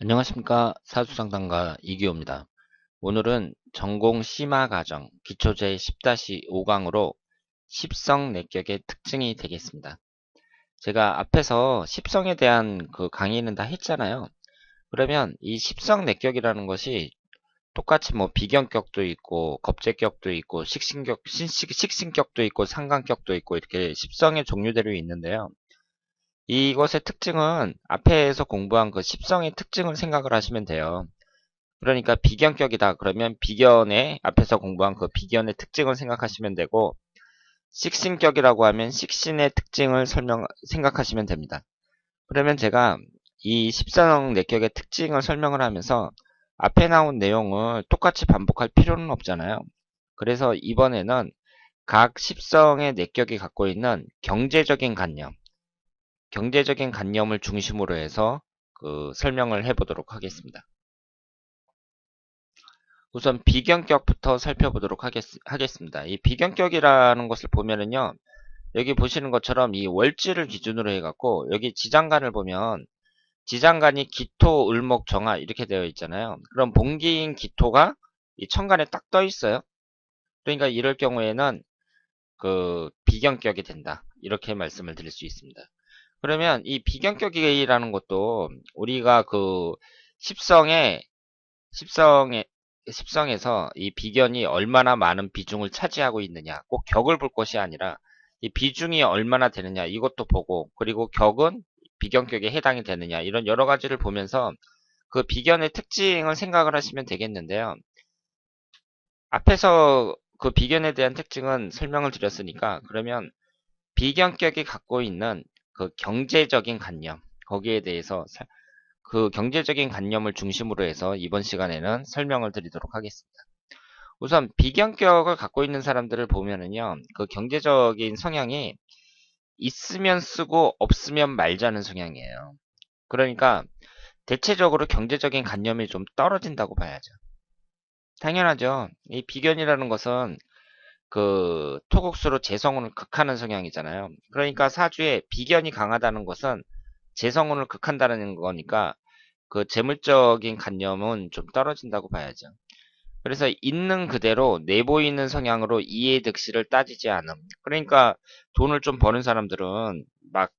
안녕하십니까. 사주상담가 이기호입니다. 오늘은 전공 심화 과정 기초제 10-5강으로 십성 내격의 특징이 되겠습니다. 제가 앞에서 십성에 대한 그 강의는 다 했잖아요. 그러면 이 십성 내격이라는 것이 똑같이 뭐 비견격도 있고 겁재격도 있고 식신격도 있고 상관격도 있고 이렇게 십성의 종류대로 있는데요. 이것의 특징은 앞에서 공부한 그 십성의 특징을 생각을 하시면 돼요. 그러니까 비견격이다 그러면 비견의 앞에서 공부한 그 비견의 특징을 생각하시면 되고, 식신격이라고 하면 식신의 특징을 생각하시면 됩니다. 그러면 제가 이 십성 내격의 특징을 설명을 하면서 앞에 나온 내용을 똑같이 반복할 필요는 없잖아요. 그래서 이번에는 각 십성의 내격이 갖고 있는 경제적인 관념을 중심으로 해서 그 설명을 해보도록 하겠습니다. 우선 비견격부터 살펴보도록 하겠습니다. 이 비견격이라는 것을 보면은요, 여기 보시는 것처럼 이 월지를 기준으로 해갖고, 여기 지장간을 보면, 지장간이 기토, 을목, 정화 이렇게 되어 있잖아요. 그럼 본기인 기토가 이 천간에 딱 떠 있어요. 그러니까 이럴 경우에는 그 비견격이 된다. 이렇게 말씀을 드릴 수 있습니다. 그러면 이 비견격이라는 것도 우리가 그 십성에 십성에, 십성에서 이 비견이 얼마나 많은 비중을 차지하고 있느냐, 꼭 격을 볼 것이 아니라 이 비중이 얼마나 되느냐 이것도 보고, 그리고 격은 비견격에 해당이 되느냐, 이런 여러 가지를 보면서 그 비견의 특징을 생각을 하시면 되겠는데요. 앞에서 그 비견에 대한 특징은 설명을 드렸으니까, 그러면 비견격이 갖고 있는 그 경제적인 관념, 거기에 대해서 그 경제적인 관념을 중심으로 해서 이번 시간에는 설명을 드리도록 하겠습니다. 우선 비경격을 갖고 있는 사람들을 보면은요, 그 경제적인 성향이 있으면 쓰고 없으면 말자는 성향이에요. 그러니까 대체적으로 경제적인 관념이 좀 떨어진다고 봐야죠. 당연하죠. 이 비견이라는 것은 그 토국수로 재성운을 극하는 성향이잖아요. 그러니까 사주에 비견이 강하다는 것은 재성운을 극한다는 거니까 그 재물적인 관념은 좀 떨어진다고 봐야죠. 그래서 있는 그대로 내보이는 성향으로 이해득실을 따지지 않음. 그러니까 돈을 좀 버는 사람들은 막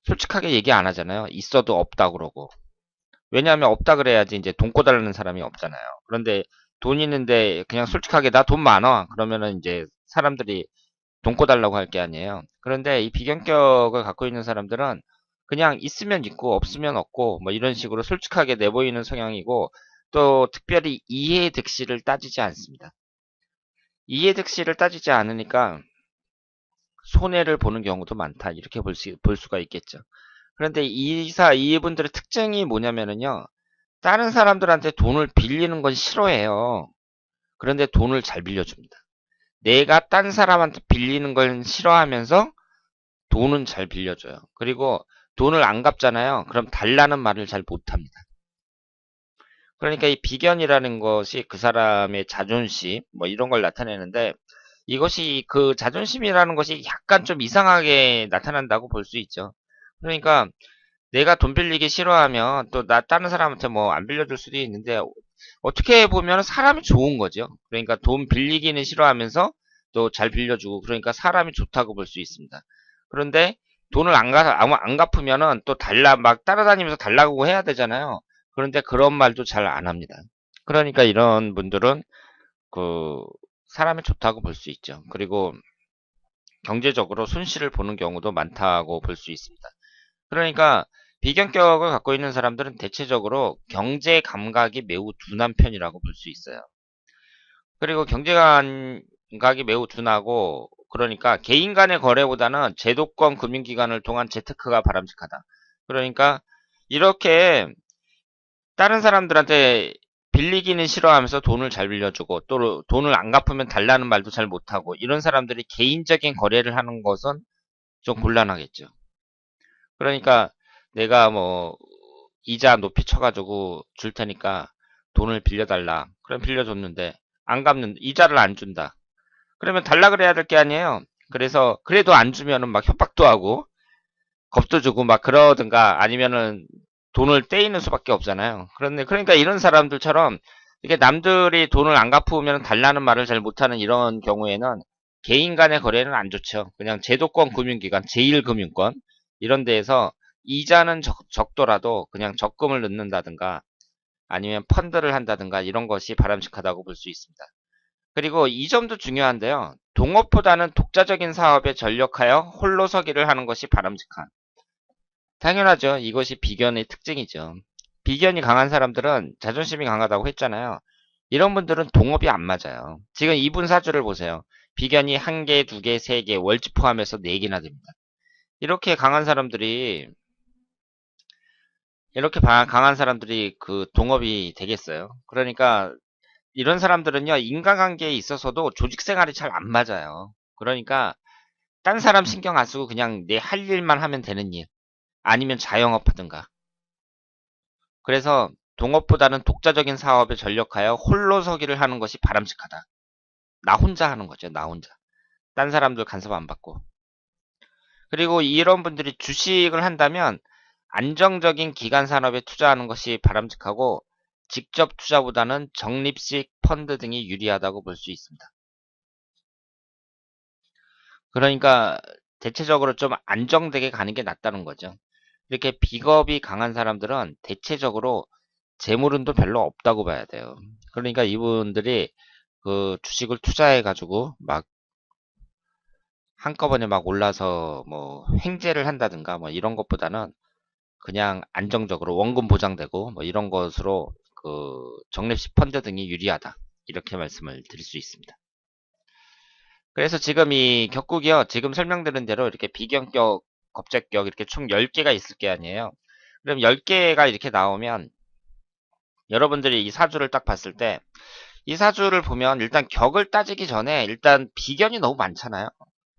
솔직하게 얘기 안 하잖아요. 있어도 없다 그러고. 왜냐하면 없다 그래야지 이제 돈 꿔달라는 사람이 없잖아요. 그런데 돈 있는데 그냥 솔직하게 나 돈 많아. 그러면은 이제 사람들이 돈 꿔달라고 할 게 아니에요. 그런데 이 비경격을 갖고 있는 사람들은 그냥 있으면 있고 없으면 없고 뭐 이런 식으로 솔직하게 내보이는 성향이고, 또 특별히 이해득실을 따지지 않습니다. 이해득실을 따지지 않으니까 손해를 보는 경우도 많다, 이렇게 볼 수가 있겠죠. 그런데 이분들의 특징이 뭐냐면은요, 다른 사람들한테 돈을 빌리는 건 싫어해요. 그런데 돈을 잘 빌려줍니다. 내가 딴 사람한테 빌리는 건 싫어하면서 돈은 잘 빌려줘요. 그리고 돈을 안 갚잖아요. 그럼 달라는 말을 잘 못합니다. 그러니까 이 비견이라는 것이 그 사람의 자존심, 뭐 이런 걸 나타내는데, 이것이 그 자존심이라는 것이 약간 좀 이상하게 나타난다고 볼 수 있죠. 그러니까 내가 돈 빌리기 싫어하면 또 다른 사람한테 뭐 안 빌려줄 수도 있는데, 어떻게 보면 사람이 좋은 거죠. 그러니까 돈 빌리기는 싫어하면서 또 잘 빌려주고, 그러니까 사람이 좋다고 볼 수 있습니다. 그런데 돈을 안 갚으면은 또 막 따라다니면서 달라고 해야 되잖아요. 그런데 그런 말도 잘 안 합니다. 그러니까 이런 분들은 그 사람이 좋다고 볼 수 있죠. 그리고 경제적으로 손실을 보는 경우도 많다고 볼 수 있습니다. 그러니까 비경격을 갖고 있는 사람들은 대체적으로 경제 감각이 매우 둔한 편이라고 볼 수 있어요. 그리고 경제 감각이 매우 둔하고, 그러니까 개인 간의 거래보다는 제도권 금융기관을 통한 재테크가 바람직하다. 그러니까 이렇게 다른 사람들한테 빌리기는 싫어하면서 돈을 잘 빌려주고, 또 돈을 안 갚으면 달라는 말도 잘 못하고, 이런 사람들이 개인적인 거래를 하는 것은 좀 곤란하겠죠. 그러니까 내가 뭐 이자 높이 쳐가지고 줄 테니까 돈을 빌려달라. 그럼 빌려줬는데 안 갚는, 이자를 안 준다. 그러면 달라 그래야 될 게 아니에요. 그래서 그래도 안 주면은 막 협박도 하고 겁도 주고 막 그러든가, 아니면은 돈을 떼이는 수밖에 없잖아요. 그런데 그러니까 이런 사람들처럼 이게 남들이 돈을 안 갚으면 달라는 말을 잘 못하는 이런 경우에는 개인 간의 거래는 안 좋죠. 그냥 제도권 금융기관, 제1금융권 이런 데에서 이자는 적더라도 그냥 적금을 넣는다든가 아니면 펀드를 한다든가 이런 것이 바람직하다고 볼 수 있습니다. 그리고 이 점도 중요한데요. 동업보다는 독자적인 사업에 전력하여 홀로 서기를 하는 것이 바람직한. 당연하죠. 이것이 비견의 특징이죠. 비견이 강한 사람들은 자존심이 강하다고 했잖아요. 이런 분들은 동업이 안 맞아요. 지금 이분 사주를 보세요. 비견이 1개, 2개, 3개, 월지 포함해서 4개나 됩니다. 이렇게 강한 사람들이 강한 사람들이 그 동업이 되겠어요. 그러니까 이런 사람들은요, 인간관계에 있어서도 조직 생활이 잘 안 맞아요. 그러니까 딴 사람 신경 안 쓰고 그냥 내 할 일만 하면 되는 일, 아니면 자영업 하든가. 그래서 동업보다는 독자적인 사업에 전력하여 홀로 서기를 하는 것이 바람직하다. 나 혼자 하는 거죠, 나 혼자. 딴 사람들 간섭 안 받고. 그리고 이런 분들이 주식을 한다면 안정적인 기간 산업에 투자하는 것이 바람직하고 직접 투자보다는 적립식 펀드 등이 유리하다고 볼 수 있습니다. 그러니까 대체적으로 좀 안정되게 가는 게 낫다는 거죠. 이렇게 비겁이 강한 사람들은 대체적으로 재물운도 별로 없다고 봐야 돼요. 그러니까 이분들이 그 주식을 투자해 가지고 막 한꺼번에 막 올라서 뭐 횡재를 한다든가 뭐 이런 것보다는 그냥 안정적으로 원금 보장되고 뭐 이런 것으로 그 적립식 펀드 등이 유리하다. 이렇게 말씀을 드릴 수 있습니다. 그래서 지금 이 격국이요. 지금 설명드린 대로 이렇게 비경격, 겁제격 이렇게 총 10개가 있을 게 아니에요. 그럼 10개가 이렇게 나오면 여러분들이 이 사주를 딱 봤을 때 이 사주를 보면 일단 격을 따지기 전에 일단 비견이 너무 많잖아요.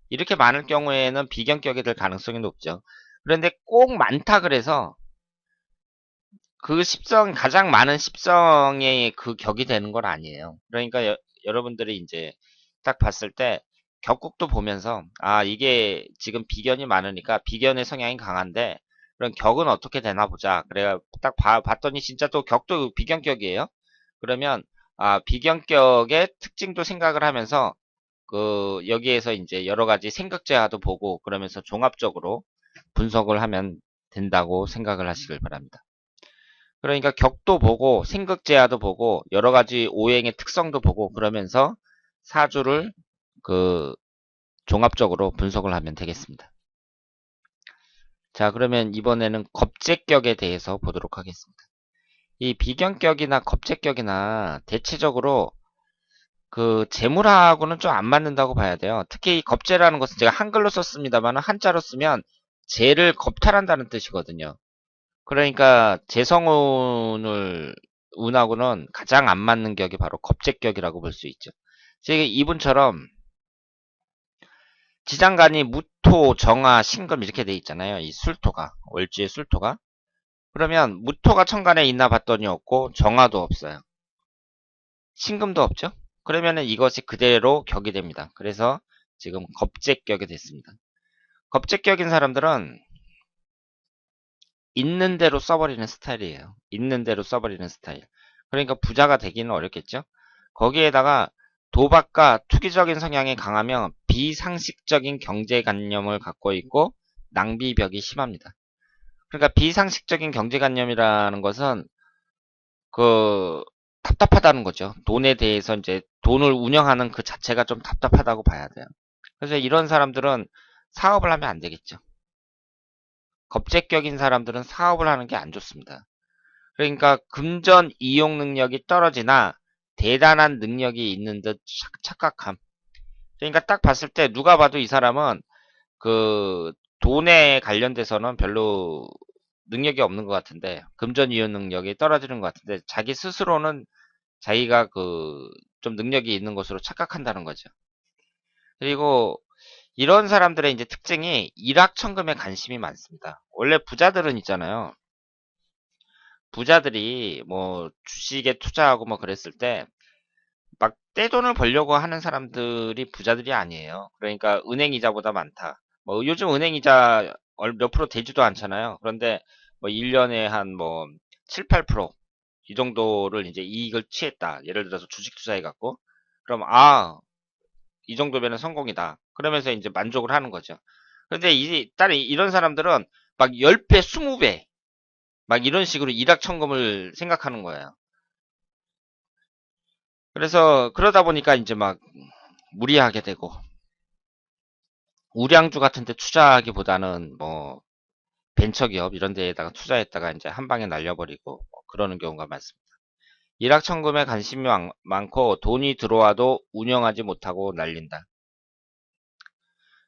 이렇게 많을 경우에는 비견격이 될 가능성이 높죠. 그런데 꼭 많다 그래서 그 십성, 가장 많은 십성의 그 격이 되는 건 아니에요. 그러니까 여러분들이 이제 딱 봤을 때 격국도 보면서 아, 이게 지금 비견이 많으니까 비견의 성향이 강한데 그럼 격은 어떻게 되나 보자. 그래가 딱 봤더니 진짜 또 격도 비견격이에요. 그러면 아, 비견격의 특징도 생각을 하면서 그 여기에서 이제 여러 가지 생각제화도 보고 그러면서 종합적으로 분석을 하면 된다고 생각을 하시길 바랍니다. 그러니까 격도 보고 생극제야도 보고 여러 가지 오행의 특성도 보고 그러면서 사주를 그 종합적으로 분석을 하면 되겠습니다. 자, 그러면 이번에는 겁제격에 대해서 보도록 하겠습니다. 이 비견격이나 겁제격이나 대체적으로 그 재물하고는 좀 안 맞는다고 봐야 돼요. 특히 이 겁제라는 것은 제가 한글로 썼습니다만 한자로 쓰면 재를 겁탈한다는 뜻이거든요. 그러니까 재성운을 운하고는 가장 안 맞는 격이 바로 겁재격이라고 볼 수 있죠. 지금 이분처럼 지장간이 무토, 정화, 신금 이렇게 돼 있잖아요. 이 술토가 월지의 술토가 그러면 무토가 천간에 있나 봤더니 없고 정화도 없어요. 신금도 없죠. 그러면은 이것이 그대로 격이 됩니다. 그래서 지금 겁재격이 됐습니다. 겁재격인 사람들은 있는 대로 써버리는 스타일이에요. 있는 대로 써버리는 스타일. 그러니까 부자가 되기는 어렵겠죠. 거기에다가 도박과 투기적인 성향이 강하면 비상식적인 경제관념을 갖고 있고 낭비벽이 심합니다. 그러니까 비상식적인 경제관념이라는 것은 그 답답하다는 거죠. 돈에 대해서 이제 돈을 운영하는 그 자체가 좀 답답하다고 봐야 돼요. 그래서 이런 사람들은 사업을 하면 안 되겠죠. 겁재격인 사람들은 사업을 하는 게 안 좋습니다. 그러니까 금전 이용 능력이 떨어지나 대단한 능력이 있는 듯 착각함. 그러니까 딱 봤을 때 누가 봐도 이 사람은 그 돈에 관련돼서는 별로 능력이 없는 것 같은데 금전 이용 능력이 떨어지는 것 같은데 자기 스스로는 자기가 그 좀 능력이 있는 것으로 착각한다는 거죠. 그리고 이런 사람들의 이제 특징이 일확천금에 관심이 많습니다. 원래 부자들은 있잖아요. 부자들이 뭐 주식에 투자하고 뭐 그랬을 때 막 떼돈을 벌려고 하는 사람들이 부자들이 아니에요. 그러니까 은행 이자보다 많다. 뭐 요즘 은행 이자 몇 프로 되지도 않잖아요. 그런데 뭐 1년에 한 뭐 7, 8%이 정도를 이제 이익을 취했다. 예를 들어서 주식 투자해 갖고 그럼 이 정도면은 성공이다. 그러면서 이제 만족을 하는 거죠. 근데 다른 이런 사람들은 막 10배, 20배 막 이런 식으로 일확천금을 생각하는 거예요. 그래서 그러다 보니까 이제 막 무리하게 되고 우량주 같은 데 투자하기보다는 뭐 벤처기업 이런 데에다가 투자했다가 이제 한 방에 날려버리고 뭐 그러는 경우가 많습니다. 일확천금에 관심이 많고 돈이 들어와도 운영하지 못하고 날린다.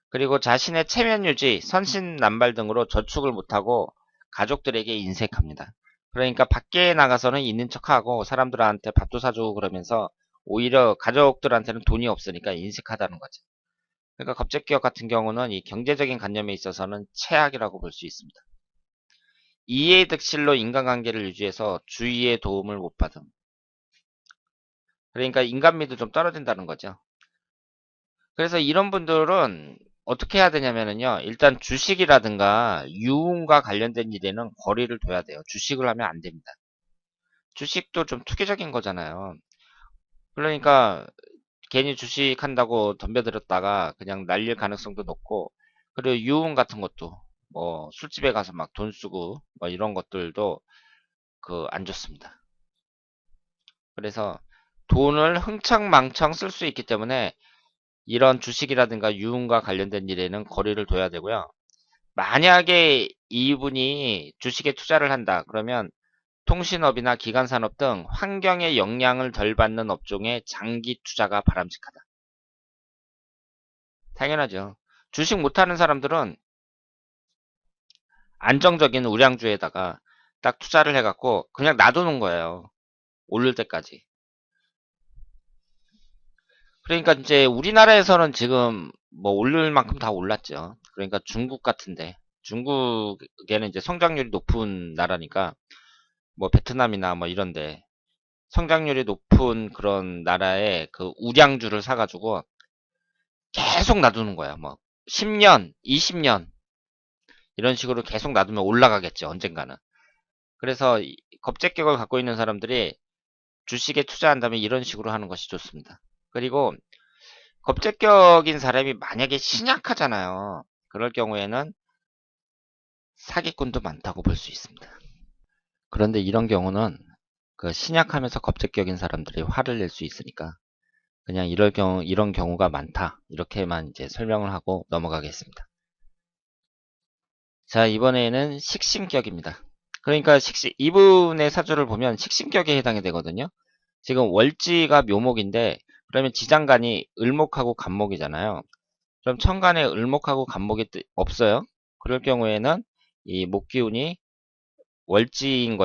그리고 자신의 체면 유지, 선신난발 등으로 저축을 못하고 가족들에게 인색합니다. 그러니까 밖에 나가서는 있는 척하고 사람들한테 밥도 사주고 그러면서 오히려 가족들한테는 돈이 없으니까 인색하다는 거죠. 그러니까 겁제기업 같은 경우는 이 경제적인 관념에 있어서는 최악이라고 볼 수 있습니다. 이해득실로 인간관계를 유지해서 주위의 도움을 못 받음. 그러니까 인간미도 좀 떨어진다는 거죠. 그래서 이런 분들은 어떻게 해야 되냐면요. 일단 주식이라든가 유흥과 관련된 일에는 거리를 둬야 돼요. 주식을 하면 안 됩니다. 주식도 좀 투기적인 거잖아요. 그러니까 괜히 주식한다고 덤벼들었다가 그냥 날릴 가능성도 높고, 그리고 유흥 같은 것도 뭐 술집에 가서 막 돈 쓰고 뭐 이런 것들도 안 좋습니다. 그래서 돈을 흥청망청 쓸 수 있기 때문에 이런 주식이라든가 유흥과 관련된 일에는 거리를 둬야 되고요. 만약에 이분이 주식에 투자를 한다 그러면 통신업이나 기관산업 등 환경의 영향을 덜 받는 업종에 장기 투자가 바람직하다. 당연하죠. 주식 못하는 사람들은 안정적인 우량주에다가 딱 투자를 해갖고 그냥 놔두는 거예요. 오를 때까지. 그러니까 이제 우리나라에서는 지금 뭐 오를 만큼 다 올랐죠. 그러니까 중국 같은데 중국에는 이제 성장률이 높은 나라니까 뭐 베트남이나 뭐 이런데 성장률이 높은 그런 나라의 우량주를 사가지고 계속 놔두는 거야. 뭐 10년, 20년 이런 식으로 계속 놔두면 올라가겠죠. 언젠가는. 그래서 겁제격을 갖고 있는 사람들이 주식에 투자한다면 이런 식으로 하는 것이 좋습니다. 그리고 겁제격인 사람이 만약에 신약하잖아요. 그럴 경우에는 사기꾼도 많다고 볼 수 있습니다. 그런데 이런 경우는 신약하면서 겁제격인 사람들이 화를 낼 수 있으니까 그냥 이런 경우가 많다. 이렇게만 이제 설명을 하고 넘어가겠습니다. 자, 이번에는 식신격입니다. 그러니까 이분의 사주를 보면 식신격에 해당이 되거든요. 지금 월지가 묘목인데 그러면 지장간이 을목하고 간목이잖아요. 그럼 천간에 을목하고 간목이 없어요. 그럴 경우에는 이 목기운이 월지인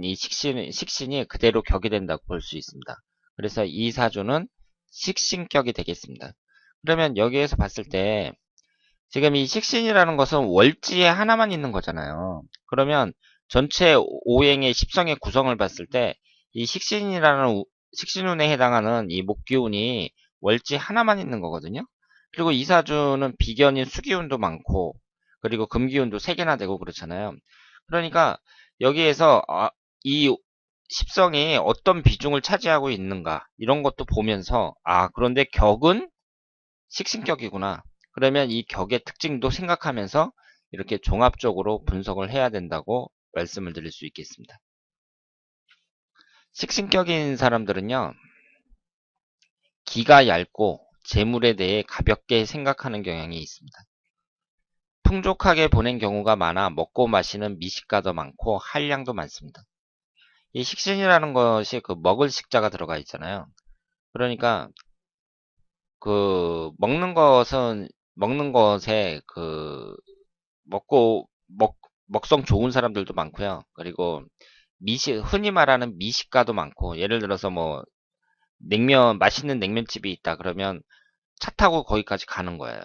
이 식신이 그대로 격이 된다고 볼 수 있습니다. 그래서 이 사주는 식신격이 되겠습니다. 그러면 여기에서 봤을 때 지금 이 식신이라는 것은 월지에 하나만 있는 거잖아요. 그러면 전체 오행의 십성의 구성을 봤을 때 이 식신운에 해당하는 이 목기운이 월지 하나만 있는 거거든요. 그리고 이 사주는 비견인 수기운도 많고 그리고 금기운도 3개나 되고 그렇잖아요. 그러니까 여기에서 이 십성이 어떤 비중을 차지하고 있는가 이런 것도 보면서 그런데 격은 식신격이구나. 그러면 이 격의 특징도 생각하면서 이렇게 종합적으로 분석을 해야 된다고 말씀을 드릴 수 있겠습니다. 식신격인 사람들은요, 기가 얇고 재물에 대해 가볍게 생각하는 경향이 있습니다. 풍족하게 보낸 경우가 많아 먹고 마시는 미식가도 많고 한량도 많습니다. 이 식신이라는 것이 먹을 식자가 들어가 있잖아요. 그러니까 먹는 것에 먹고 먹성 좋은 사람들도 많고요. 그리고 흔히 말하는 미식가도 많고, 예를 들어서 뭐 맛있는 냉면집이 있다 그러면 차 타고 거기까지 가는 거예요.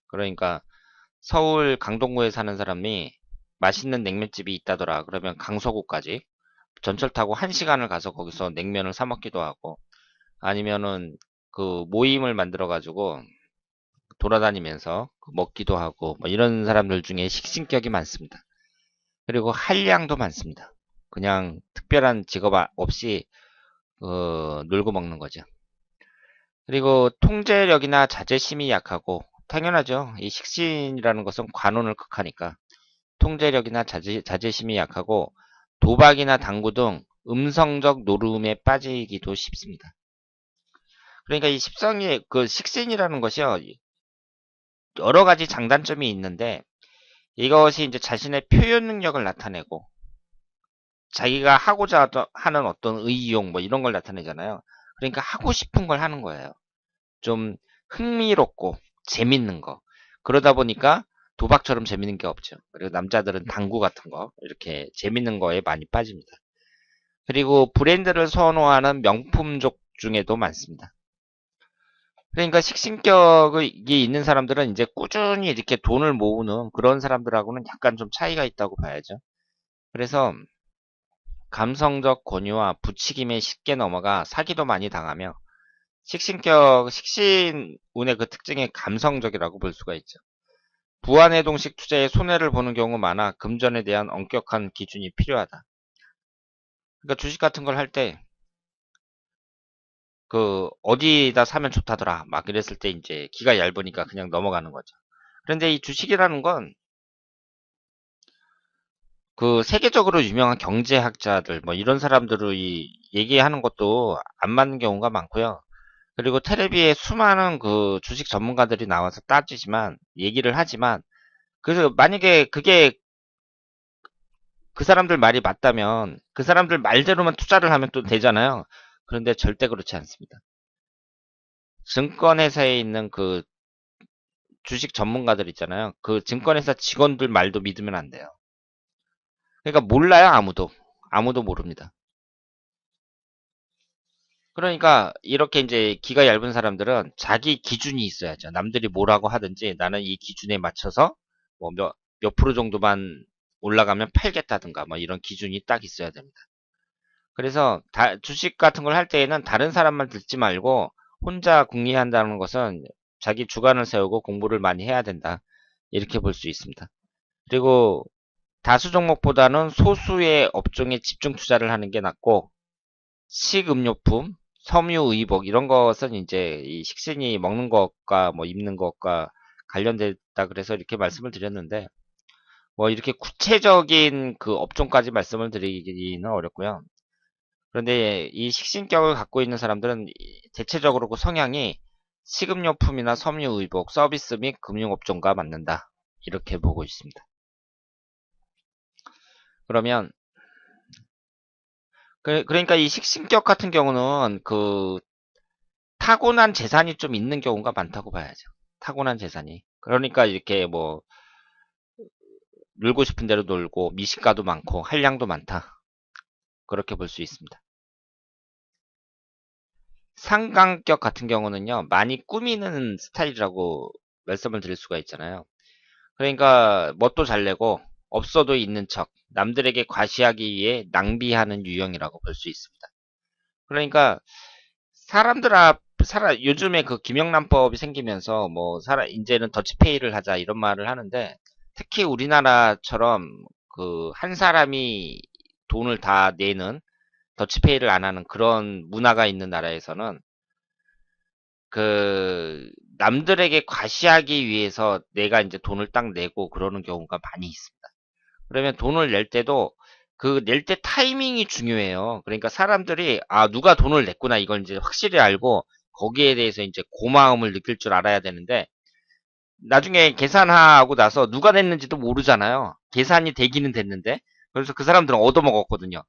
그러니까 서울 강동구에 사는 사람이 맛있는 냉면집이 있다더라 그러면 강서구까지 전철 타고 1시간을 가서 거기서 냉면을 사 먹기도 하고, 아니면은 모임을 만들어 가지고 돌아다니면서 먹기도 하고 뭐 이런 사람들 중에 식신격이 많습니다. 그리고 한량도 많습니다. 그냥 특별한 직업 없이 놀고 먹는 거죠. 그리고 통제력이나 자제심이 약하고 당연하죠. 이 식신이라는 것은 관운을 극하니까 통제력이나 자제심이 약하고 도박이나 당구 등 음성적 노름에 빠지기도 쉽습니다. 그러니까 이 십성이 그 식신이라는 것이요 여러 가지 장단점이 있는데 이것이 이제 자신의 표현 능력을 나타내고 자기가 하고자 하는 어떤 의용 뭐 이런 걸 나타내잖아요. 그러니까 하고 싶은 걸 하는 거예요. 좀 흥미롭고 재밌는 거. 그러다 보니까 도박처럼 재밌는 게 없죠. 그리고 남자들은 당구 같은 거 이렇게 재밌는 거에 많이 빠집니다. 그리고 브랜드를 선호하는 명품족 중에도 많습니다. 그러니까 식신격이 있는 사람들은 이제 꾸준히 이렇게 돈을 모으는 그런 사람들하고는 약간 좀 차이가 있다고 봐야죠. 그래서 감성적 권유와 부추김에 쉽게 넘어가 사기도 많이 당하며 식신운의 그 특징이 감성적이라고 볼 수가 있죠. 부안해동식 투자에 손해를 보는 경우 많아 금전에 대한 엄격한 기준이 필요하다. 그러니까 주식 같은 걸 할 때 그 어디다 사면 좋다더라 막 이랬을 때 이제 기가 얇으니까 그냥 넘어가는 거죠. 그런데 이 주식이라는 건 그 세계적으로 유명한 경제학자들 뭐 이런 사람들이 얘기하는 것도 안 맞는 경우가 많고요. 그리고 텔레비에 수많은 그 주식 전문가들이 나와서 따지지만 얘기를 하지만 그래서 만약에 그게 그 사람들 말이 맞다면 그 사람들 말대로만 투자를 하면 또 되잖아요. 그런데 절대 그렇지 않습니다. 증권회사에 있는 그 주식 전문가들 있잖아요. 그 증권회사 직원들 말도 믿으면 안 돼요. 그러니까 몰라요, 아무도. 아무도 모릅니다. 그러니까 이렇게 이제 기가 얇은 사람들은 자기 기준이 있어야죠. 남들이 뭐라고 하든지 나는 이 기준에 맞춰서 뭐 몇 프로 정도만 올라가면 팔겠다든가 뭐 이런 기준이 딱 있어야 됩니다. 그래서 주식 같은 걸 할 때에는 다른 사람만 듣지 말고 혼자 궁리한다는 것은 자기 주관을 세우고 공부를 많이 해야 된다. 이렇게 볼 수 있습니다. 그리고 다수 종목보다는 소수의 업종에 집중 투자를 하는 게 낫고 식음료품, 섬유, 의복 이런 것은 이제 이 식신이 먹는 것과 뭐 입는 것과 관련됐다 그래서 이렇게 말씀을 드렸는데 뭐 이렇게 구체적인 그 업종까지 말씀을 드리기는 어렵고요. 그런데 이 식신격을 갖고 있는 사람들은 대체적으로 그 성향이 식음료품이나 섬유, 의복, 서비스 및 금융업종과 맞는다. 이렇게 보고 있습니다. 그러면 그러니까 이 식신격 같은 경우는 그 타고난 재산이 좀 있는 경우가 많다고 봐야죠. 타고난 재산이. 그러니까 이렇게 뭐 놀고 싶은 대로 놀고 미식가도 많고 한량도 많다. 그렇게 볼 수 있습니다. 상강격 같은 경우는요. 많이 꾸미는 스타일이라고 말씀을 드릴 수가 있잖아요. 그러니까 뭣도 잘 내고 없어도 있는 척 남들에게 과시하기 위해 낭비하는 유형이라고 볼 수 있습니다. 그러니까 사람들 요즘에 그 김영란법이 생기면서 뭐 이제는 더치페이를 하자 이런 말을 하는데 특히 우리나라처럼 그 한 사람이 돈을 다 내는 더치페이를 안 하는 그런 문화가 있는 나라에서는 그 남들에게 과시하기 위해서 내가 이제 돈을 딱 내고 그러는 경우가 많이 있습니다. 그러면 돈을 낼 때도 그 낼 때 타이밍이 중요해요. 그러니까 사람들이 아 누가 돈을 냈구나 이걸 이제 확실히 알고 거기에 대해서 이제 고마움을 느낄 줄 알아야 되는데 나중에 계산하고 나서 누가 냈는지도 모르잖아요. 계산이 되기는 됐는데 그래서 그 사람들은 얻어먹었거든요.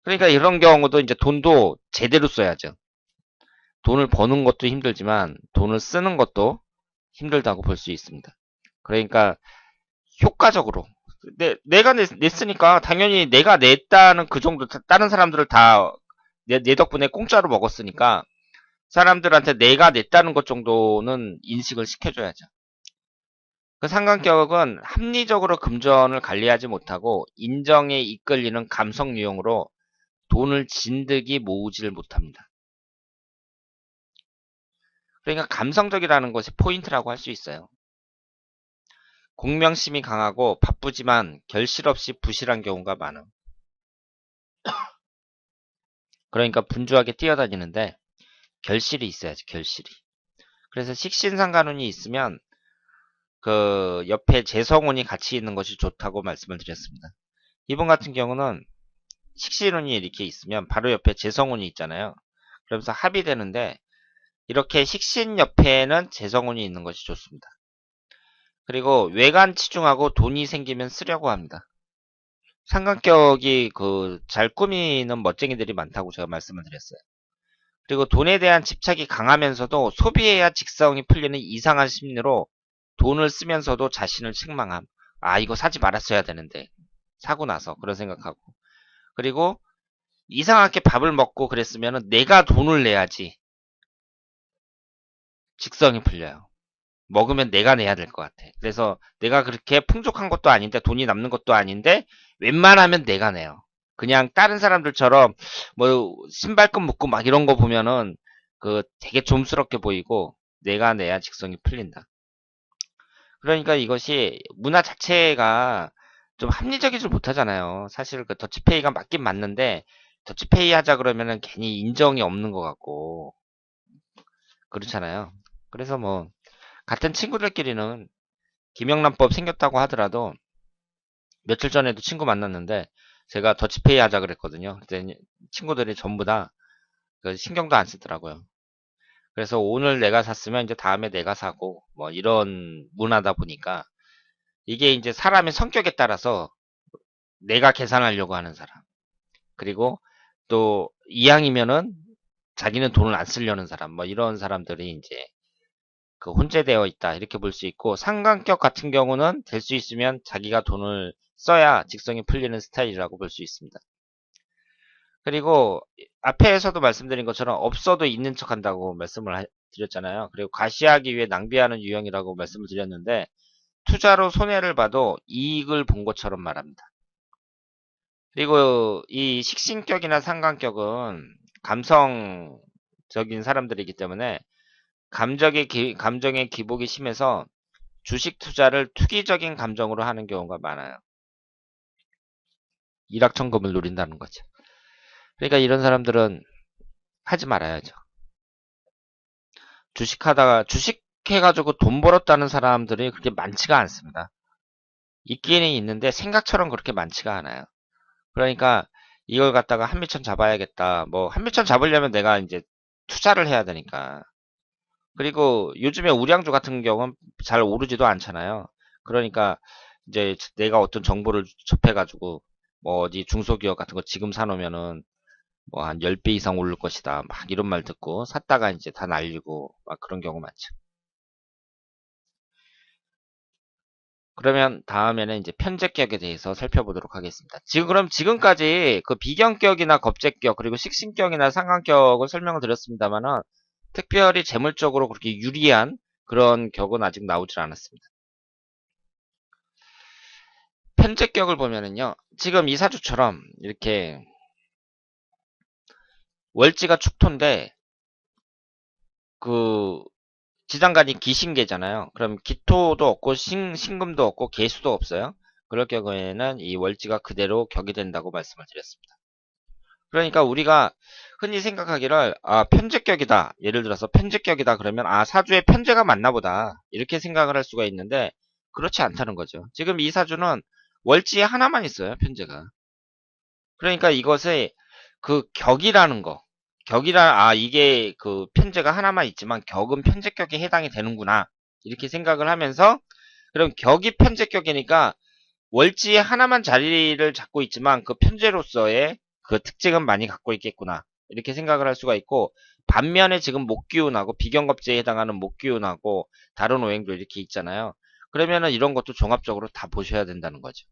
그러니까 이런 경우도 이제 돈도 제대로 써야죠. 돈을 버는 것도 힘들지만 돈을 쓰는 것도 힘들다고 볼 수 있습니다. 그러니까 효과적으로 내가 냈으니까 당연히 내가 냈다는 그 정도 다른 사람들을 다 내 덕분에 공짜로 먹었으니까 사람들한테 내가 냈다는 것 정도는 인식을 시켜줘야죠. 그 상관격은 합리적으로 금전을 관리하지 못하고 인정에 이끌리는 감성 유형으로 돈을 진득이 모으지를 못합니다. 그러니까 감성적이라는 것이 포인트라고 할 수 있어요. 공명심이 강하고 바쁘지만 결실 없이 부실한 경우가 많음. 그러니까 분주하게 뛰어다니는데 결실이 있어야지, 결실이. 그래서 식신상간운이 있으면 그 옆에 재성운이 같이 있는 것이 좋다고 말씀을 드렸습니다. 이분 같은 경우는 식신운이 이렇게 있으면 바로 옆에 재성운이 있잖아요. 그러면서 합이 되는데 이렇게 식신 옆에는 재성운이 있는 것이 좋습니다. 그리고 외관 치중하고 돈이 생기면 쓰려고 합니다. 상관격이 그 잘 꾸미는 멋쟁이들이 많다고 제가 말씀을 드렸어요. 그리고 돈에 대한 집착이 강하면서도 소비해야 직성이 풀리는 이상한 심리로 돈을 쓰면서도 자신을 책망함. 아, 이거 사지 말았어야 되는데. 사고 나서 그런 생각하고. 그리고 이상하게 밥을 먹고 그랬으면 내가 돈을 내야지 직성이 풀려요. 먹으면 내가 내야 될 것 같아. 그래서 내가 그렇게 풍족한 것도 아닌데 돈이 남는 것도 아닌데 웬만하면 내가 내요. 그냥 다른 사람들처럼 뭐 신발끈 묶고 막 이런 거 보면은 그 되게 좀스럽게 보이고 내가 내야 직성이 풀린다. 그러니까 이것이 문화 자체가 좀 합리적이지 못하잖아요. 사실 그 더치페이가 맞긴 맞는데 더치페이 하자 그러면은 괜히 인정이 없는 것 같고 그렇잖아요. 그래서 뭐 같은 친구들끼리는 김영란법 생겼다고 하더라도 며칠 전에도 친구 만났는데 제가 더치페이 하자 그랬거든요. 그때 친구들이 전부 다 그 신경도 안 쓰더라고요. 그래서 오늘 내가 샀으면 이제 다음에 내가 사고 뭐 이런 문화다 보니까 이게 이제 사람의 성격에 따라서 내가 계산하려고 하는 사람 그리고 또 이왕이면은 자기는 돈을 안 쓰려는 사람 뭐 이런 사람들이 이제 그 혼재되어 있다 이렇게 볼 수 있고 상관격 같은 경우는 될 수 있으면 자기가 돈을 써야 직성이 풀리는 스타일이라고 볼 수 있습니다. 그리고 앞에서도 말씀드린 것처럼 없어도 있는 척 한다고 말씀을 드렸잖아요. 그리고 과시하기 위해 낭비하는 유형이라고 말씀을 드렸는데 투자로 손해를 봐도 이익을 본 것처럼 말합니다. 그리고 이 식신격이나 상관격은 감성적인 사람들이기 때문에 감정의 기복이 심해서 주식 투자를 투기적인 감정으로 하는 경우가 많아요. 일확천금을 노린다는 거죠. 그러니까 이런 사람들은 하지 말아야죠. 주식 해가지고 돈 벌었다는 사람들이 그렇게 많지가 않습니다. 있기는 있는데 생각처럼 그렇게 많지가 않아요. 그러니까 이걸 갖다가 한미천 잡아야겠다. 뭐 한미천 잡으려면 내가 이제 투자를 해야 되니까. 그리고 요즘에 우량주 같은 경우는 잘 오르지도 않잖아요. 그러니까 이제 내가 어떤 정보를 접해가지고 뭐 어디 중소기업 같은 거 지금 사놓으면은 뭐 한 10배 이상 오를 것이다. 막 이런 말 듣고 샀다가 이제 다 날리고 막 그런 경우 많죠. 그러면 다음에는 이제 편제격에 대해서 살펴보도록 하겠습니다. 그럼 지금까지 그 비견격이나 겁제격 그리고 식신격이나 상관격을 설명을 드렸습니다만은 특별히 재물적으로 그렇게 유리한 그런 격은 아직 나오질 않았습니다. 편제격을 보면은요. 지금 이 사주처럼 이렇게 월지가 축토인데 그 지장간이 기신계잖아요. 그럼 기토도 없고 신금도 없고 계수도 없어요. 그럴 경우에는 이 월지가 그대로 격이 된다고 말씀을 드렸습니다. 그러니까 우리가 흔히 생각하기를 편제격이다. 예를 들어서 편제격이다 그러면 사주에 편제가 맞나 보다. 이렇게 생각을 할 수가 있는데 그렇지 않다는 거죠. 지금 이 사주는 월지에 하나만 있어요. 편제가. 그러니까 이것의 그 격이라는 거. 이게 그 편제가 하나만 있지만 격은 편제격에 해당이 되는구나. 이렇게 생각을 하면서 그럼 격이 편제격이니까 월지에 하나만 자리를 잡고 있지만 그 편제로서의 그 특징은 많이 갖고 있겠구나. 이렇게 생각을 할 수가 있고 반면에 지금 목기운하고 비견겁제에 해당하는 목기운하고 다른 오행도 이렇게 있잖아요. 그러면은 이런 것도 종합적으로 다 보셔야 된다는 거죠.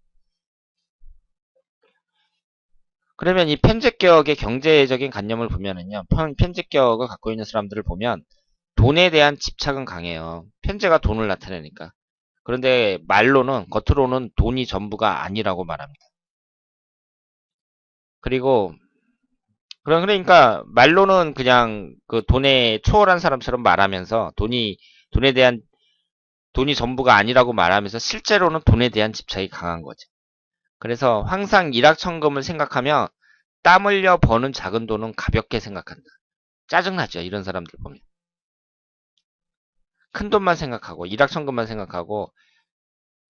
그러면 이 편제격의 경제적인 관념을 보면은요. 편제격을 갖고 있는 사람들을 보면 돈에 대한 집착은 강해요. 편제가 돈을 나타내니까. 그런데 말로는 겉으로는 돈이 전부가 아니라고 말합니다. 그리고 그러니까 말로는 그냥 그 돈에 초월한 사람처럼 말하면서 돈에 대한 돈이 전부가 아니라고 말하면서 실제로는 돈에 대한 집착이 강한 거죠. 그래서 항상 일확천금을 생각하면 땀 흘려 버는 작은 돈은 가볍게 생각한다. 짜증나죠, 이런 사람들 보면. 큰 돈만 생각하고 일확천금만 생각하고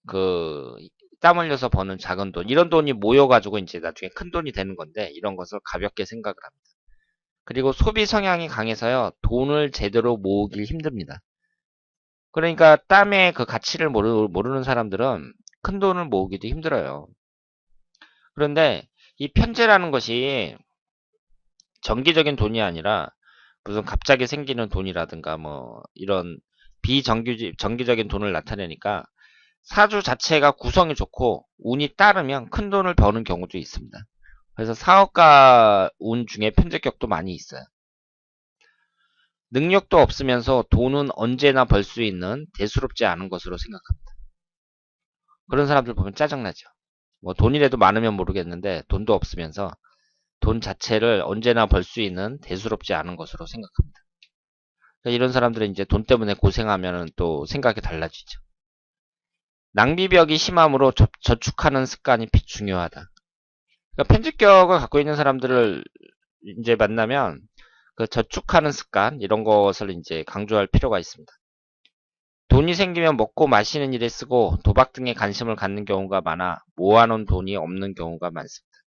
그 땀 흘려서 버는 작은 돈, 이런 돈이 모여가지고 이제 나중에 큰 돈이 되는 건데, 이런 것을 가볍게 생각을 합니다. 그리고 소비 성향이 강해서요, 돈을 제대로 모으기 힘듭니다. 그러니까 땀의 그 가치를 모르는 사람들은 큰 돈을 모으기도 힘들어요. 그런데 이 편제라는 것이 정기적인 돈이 아니라 무슨 갑자기 생기는 돈이라든가 뭐 이런 정기적인 돈을 나타내니까 사주 자체가 구성이 좋고 운이 따르면 큰 돈을 버는 경우도 있습니다. 그래서 사업가 운 중에 편제격도 많이 있어요. 능력도 없으면서 돈은 언제나 벌 수 있는 대수롭지 않은 것으로 생각합니다. 그런 사람들 보면 짜증나죠. 뭐 돈이라도 많으면 모르겠는데 돈도 없으면서 돈 자체를 언제나 벌 수 있는 대수롭지 않은 것으로 생각합니다. 그러니까 이런 사람들은 이제 돈 때문에 고생하면 또 생각이 달라지죠. 낭비벽이 심함으로 저축하는 습관이 중요하다. 그러니까 편집격을 갖고 있는 사람들을 이제 만나면 그 저축하는 습관 이런 것을 이제 강조할 필요가 있습니다. 돈이 생기면 먹고 마시는 일에 쓰고 도박 등에 관심을 갖는 경우가 많아 모아놓은 돈이 없는 경우가 많습니다.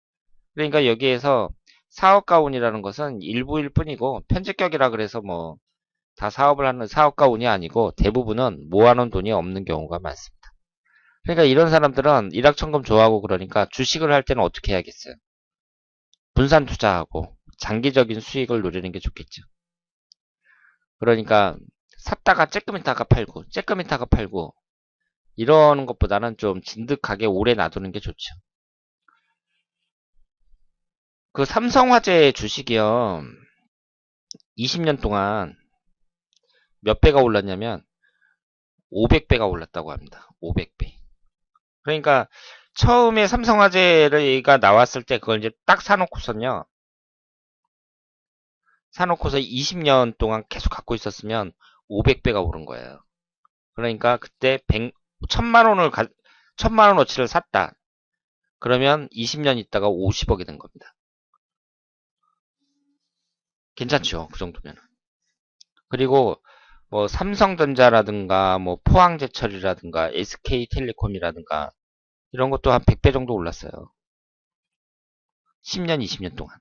그러니까 여기에서 사업가운이라는 것은 일부일 뿐이고 편집격이라 그래서 뭐 다 사업을 하는 사업가운이 아니고 대부분은 모아놓은 돈이 없는 경우가 많습니다. 그러니까 이런 사람들은 일확천금 좋아하고 그러니까 주식을 할 때는 어떻게 해야겠어요? 분산 투자하고 장기적인 수익을 노리는 게 좋겠죠. 그러니까 샀다가 쬐끔 있다가 팔고 쬐끔 있다가 팔고 이러는 것보다는 좀 진득하게 오래 놔두는 게 좋죠. 그 삼성화재 주식이요, 20년 동안 몇 배가 올랐냐면 500배가 올랐다고 합니다. 500배. 그러니까 처음에 삼성화재가 나왔을 때 그걸 이제 딱 사놓고서 20년 동안 계속 갖고 있었으면 500배가 오른 거예요. 그러니까 그때 1000만 원어치를 샀다. 그러면 20년 있다가 50억이 된 겁니다. 괜찮죠, 그 정도면. 그리고 뭐 삼성전자라든가 뭐 포항제철이라든가 SK텔레콤이라든가 이런 것도 한 100배 정도 올랐어요. 10년, 20년 동안.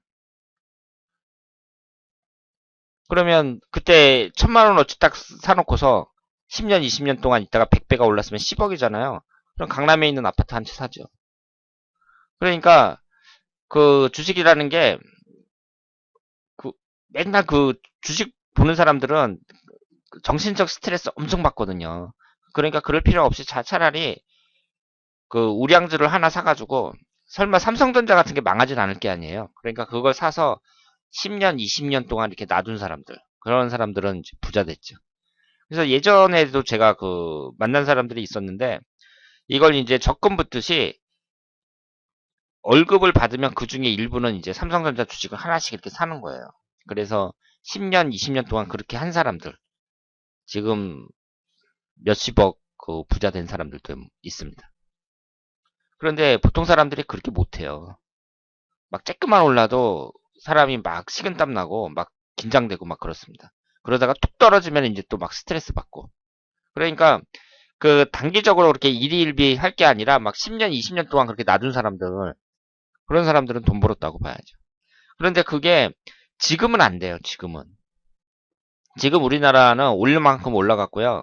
그러면 그때 1000만 원어치 딱 사놓고서 10년, 20년 동안 있다가 100배가 올랐으면 10억이잖아요. 그럼 강남에 있는 아파트 한 채 사죠. 그러니까 그 주식이라는 게 그 맨날 그 주식 보는 사람들은 정신적 스트레스 엄청 받거든요. 그러니까 그럴 필요 없이 차라리 그 우량주를 하나 사가지고 설마 삼성전자 같은 게 망하진 않을 게 아니에요. 그러니까 그걸 사서 10년, 20년 동안 이렇게 놔둔 사람들, 그런 사람들은 이제 부자 됐죠. 그래서 예전에도 제가 그 만난 사람들이 있었는데 이걸 이제 적금 붓듯이 월급을 받으면 그 중에 일부는 이제 삼성전자 주식을 하나씩 이렇게 사는 거예요. 그래서 10년, 20년 동안 그렇게 한 사람들, 지금 몇십억 그 부자 된 사람들도 있습니다. 그런데 보통 사람들이 그렇게 못해요. 막 쬐끄만 올라도 사람이 막 식은땀 나고 막 긴장되고 막 그렇습니다. 그러다가 툭 떨어지면 이제 또 막 스트레스 받고. 그러니까 그 단기적으로 그렇게 일희일비 할 게 아니라 막 10년, 20년 동안 그렇게 놔둔 사람들, 그런 사람들은 돈 벌었다고 봐야죠. 그런데 그게 지금은 안 돼요, 지금은. 지금 우리나라는 올릴 만큼 올라갔고요.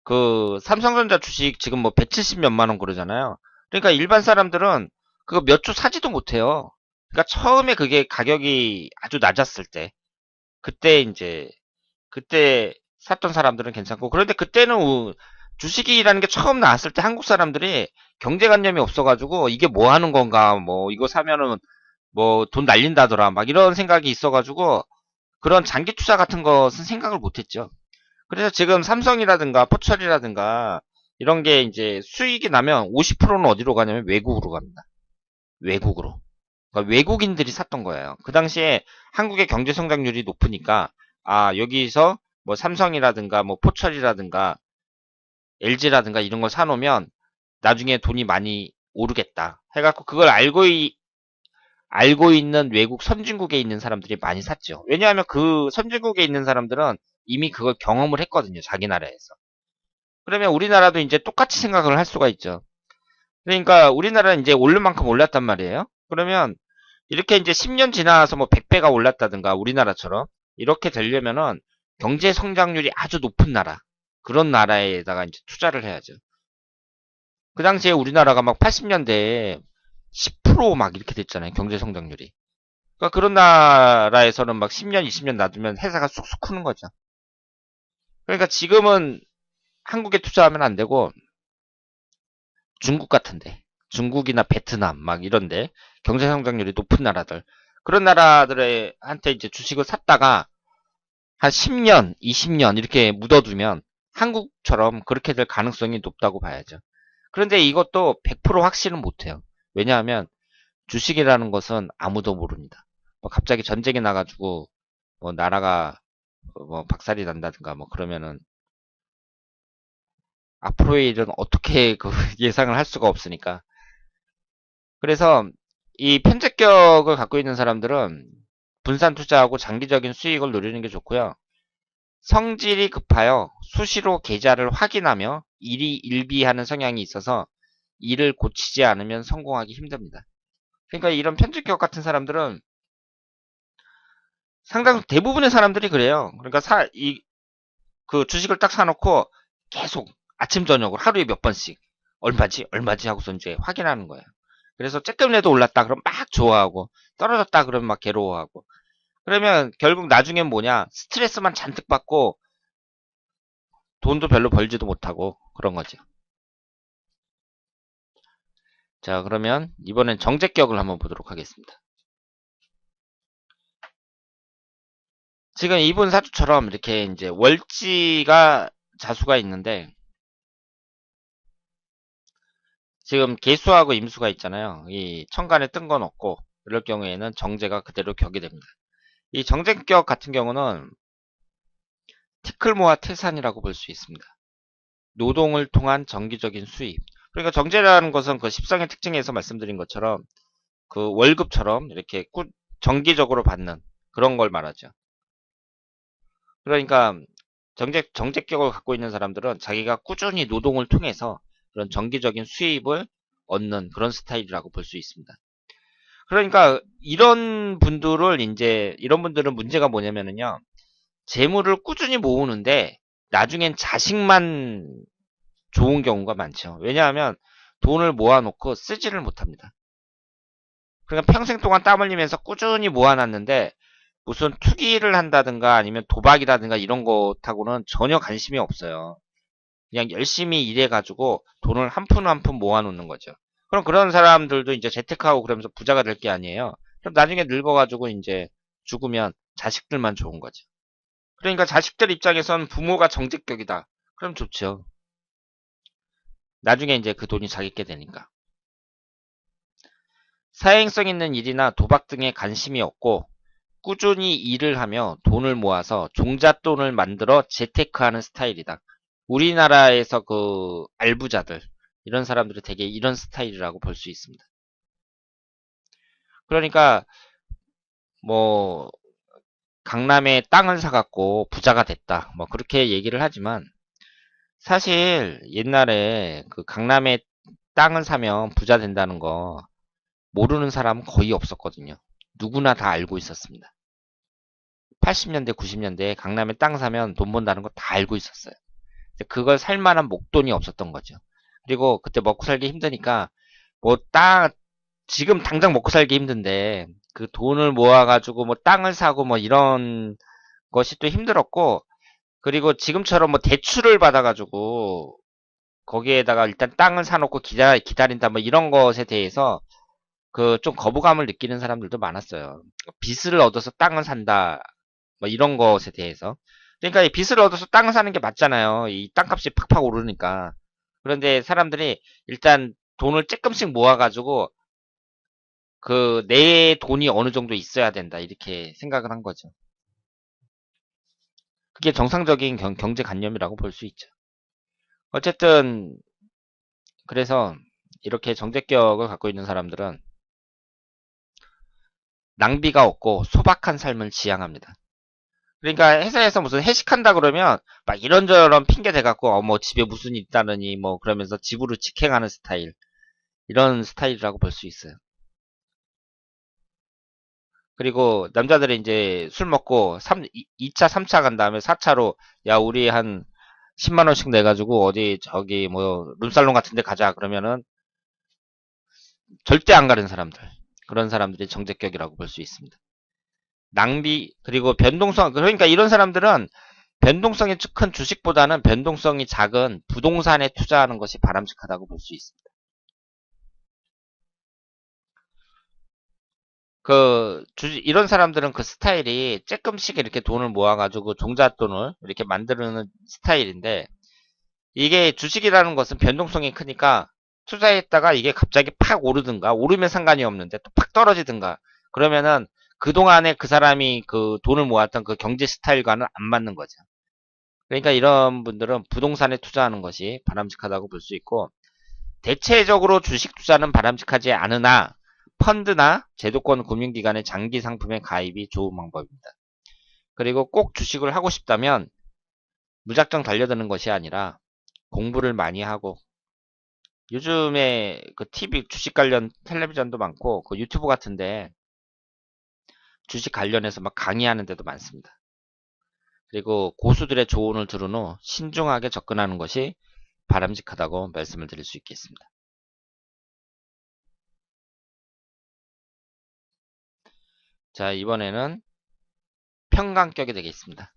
그 삼성전자 주식 지금 뭐 170 몇만 원 그러잖아요. 그러니까 일반 사람들은 그거 몇 주 사지도 못해요. 그러니까 처음에 그게 가격이 아주 낮았을 때, 그때 이제 그때 샀던 사람들은 괜찮고, 그런데 그때는 주식이라는 게 처음 나왔을 때 한국 사람들이 경제관념이 없어가지고 이게 뭐 하는 건가, 뭐 이거 사면은 뭐 돈 날린다더라, 막 이런 생각이 있어가지고 그런 장기 투자 같은 것은 생각을 못했죠. 그래서 지금 삼성이라든가 포철이라든가 이런 게 이제 수익이 나면 50%는 어디로 가냐면 외국으로 갑니다. 외국으로. 그러니까 외국인들이 샀던 거예요. 그 당시에 한국의 경제 성장률이 높으니까 아 여기서 뭐 삼성이라든가 뭐 포철이라든가 LG라든가 이런 걸 사놓으면 나중에 돈이 많이 오르겠다 해갖고 그걸 알고 있는 외국 선진국에 있는 사람들이 많이 샀죠. 왜냐하면 그 선진국에 있는 사람들은 이미 그걸 경험을 했거든요. 자기 나라에서. 그러면 우리나라도 이제 똑같이 생각을 할 수가 있죠. 그러니까 우리나라는 이제 오를 만큼 올랐단 말이에요. 그러면 이렇게 이제 10년 지나서 뭐 100배가 올랐다든가 우리나라처럼 이렇게 되려면은 경제 성장률이 아주 높은 나라, 그런 나라에다가 이제 투자를 해야죠. 그 당시에 우리나라가 막 80년대에 10%막 이렇게 됐잖아요. 경제 성장률이. 그러니까 그런 나라에서는 막 10년, 20년 놔두면 회사가 쑥쑥 크는 거죠. 그러니까 지금은 한국에 투자하면 안 되고 중국 같은데, 중국이나 베트남 막 이런데 경제 성장률이 높은 나라들, 그런 나라들의 한테 이제 주식을 샀다가 한 10년, 20년 이렇게 묻어두면 한국처럼 그렇게 될 가능성이 높다고 봐야죠. 그런데 이것도 100% 확신은 못해요. 왜냐하면 주식이라는 것은 아무도 모릅니다. 뭐 갑자기 전쟁이 나가지고 뭐 나라가 뭐 박살이 난다든가 뭐 그러면은 앞으로의 일은 어떻게 그 예상을 할 수가 없으니까. 그래서 이 편제격을 갖고 있는 사람들은 분산 투자하고 장기적인 수익을 노리는 게 좋고요. 성질이 급하여 수시로 계좌를 확인하며 일이 일비하는 성향이 있어서 일을 고치지 않으면 성공하기 힘듭니다. 그러니까 이런 편제격 같은 사람들은 상당 대부분의 사람들이 그래요. 그러니까 그 주식을 딱 사놓고 계속 아침 저녁으로 하루에 몇 번씩 얼마지 얼마지 하고서 이제 확인하는 거예요. 그래서 조금이라도 올랐다 그러면 막 좋아하고 떨어졌다 그러면 막 괴로워하고, 그러면 결국 나중엔 뭐냐, 스트레스만 잔뜩 받고 돈도 별로 벌지도 못하고 그런 거죠. 자, 그러면 이번엔 정제격을 한번 보도록 하겠습니다. 지금 이분 사주처럼 이렇게 이제 월지가 자수가 있는데 지금 개수하고 임수가 있잖아요. 이 천간에 뜬 건 없고 이럴 경우에는 정제가 그대로 격이 됩니다. 이 정제격 같은 경우는 티클모아 태산이라고 볼 수 있습니다. 노동을 통한 정기적인 수입. 그러니까 정제라는 것은 그 십성의 특징에서 말씀드린 것처럼 그 월급처럼 이렇게 정기적으로 받는 그런 걸 말하죠. 그러니까 정제격을 갖고 있는 사람들은 자기가 꾸준히 노동을 통해서 그런 정기적인 수입을 얻는 그런 스타일이라고 볼 수 있습니다. 그러니까 이런 분들은 문제가 뭐냐면은요. 재물을 꾸준히 모으는데 나중엔 자식만 좋은 경우가 많죠. 왜냐하면 돈을 모아놓고 쓰지를 못합니다. 그러니까 평생 동안 땀 흘리면서 꾸준히 모아놨는데 무슨 투기를 한다든가 아니면 도박이라든가 이런 것하고는 전혀 관심이 없어요. 그냥 열심히 일해가지고 돈을 한 푼 한 푼 모아놓는 거죠. 그럼 그런 사람들도 이제 재테크하고 그러면서 부자가 될 게 아니에요. 그럼 나중에 늙어가지고 이제 죽으면 자식들만 좋은 거죠. 그러니까 자식들 입장에선 부모가 정직격이다. 그럼 좋죠. 나중에 이제 그 돈이 자기게 되니까. 사행성 있는 일이나 도박 등에 관심이 없고 꾸준히 일을 하며 돈을 모아서 종잣돈을 만들어 재테크하는 스타일이다. 우리나라에서 그 알부자들 이런 사람들이 되게 이런 스타일이라고 볼 수 있습니다. 그러니까 뭐 강남에 땅을 사갖고 부자가 됐다 뭐 그렇게 얘기를 하지만 사실 옛날에 그 강남에 땅을 사면 부자 된다는 거 모르는 사람은 거의 없었거든요. 누구나 다 알고 있었습니다. 80년대, 90년대에 강남에 땅 사면 돈 번다는 거 다 알고 있었어요. 그걸 살 만한 목돈이 없었던 거죠. 그리고 그때 먹고 살기 힘드니까 뭐 지금 당장 먹고 살기 힘든데 그 돈을 모아가지고 뭐 땅을 사고 뭐 이런 것이 또 힘들었고, 그리고 지금처럼 뭐 대출을 받아가지고 거기에다가 일단 땅을 사놓고 기다린다 뭐 이런 것에 대해서 그 좀 거부감을 느끼는 사람들도 많았어요. 빚을 얻어서 땅을 산다 뭐 이런 것에 대해서. 그러니까 이 빚을 얻어서 땅을 사는 게 맞잖아요. 이 땅값이 팍팍 오르니까. 그런데 사람들이 일단 돈을 조금씩 모아가지고 그 내 돈이 어느 정도 있어야 된다 이렇게 생각을 한 거죠. 그게 정상적인 경제관념이라고 볼 수 있죠. 어쨌든 그래서 이렇게 정제격을 갖고 있는 사람들은 낭비가 없고 소박한 삶을 지향합니다. 그러니까 회사에서 무슨 회식한다 그러면 막 이런저런 핑계 대갖고 뭐 집에 무슨 일 있다느니 뭐 그러면서 집으로 직행하는 스타일, 이런 스타일이라고 볼 수 있어요. 그리고 남자들이 이제 술 먹고 2차 3차 간 다음에 4차로 야 우리 한 10만 원씩 내가지고 어디 저기 뭐 룸살롱 같은 데 가자 그러면은 절대 안 가는 사람들, 그런 사람들이 정제격이라고 볼 수 있습니다. 낭비, 그리고 변동성, 그러니까 이런 사람들은 변동성이 큰 주식보다는 변동성이 작은 부동산에 투자하는 것이 바람직하다고 볼 수 있습니다. 이런 사람들은 그 스타일이 조금씩 이렇게 돈을 모아가지고 종잣돈을 이렇게 만드는 스타일인데, 이게 주식이라는 것은 변동성이 크니까 투자했다가 이게 갑자기 팍 오르든가, 오르면 상관이 없는데 또 팍 떨어지든가, 그러면은 그동안에 그 사람이 그 돈을 모았던 그 경제 스타일과는 안 맞는 거죠. 그러니까 이런 분들은 부동산에 투자하는 것이 바람직하다고 볼 수 있고, 대체적으로 주식 투자는 바람직하지 않으나 펀드나 제도권 금융기관의 장기 상품에 가입이 좋은 방법입니다. 그리고 꼭 주식을 하고 싶다면 무작정 달려드는 것이 아니라 공부를 많이 하고, 요즘에 그 TV 주식 관련 텔레비전도 많고 그 유튜브 같은데 주식 관련해서 막 강의하는 데도 많습니다. 그리고 고수들의 조언을 들은 후 신중하게 접근하는 것이 바람직하다고 말씀을 드릴 수 있겠습니다. 자, 이번에는 평강격이 되겠습니다.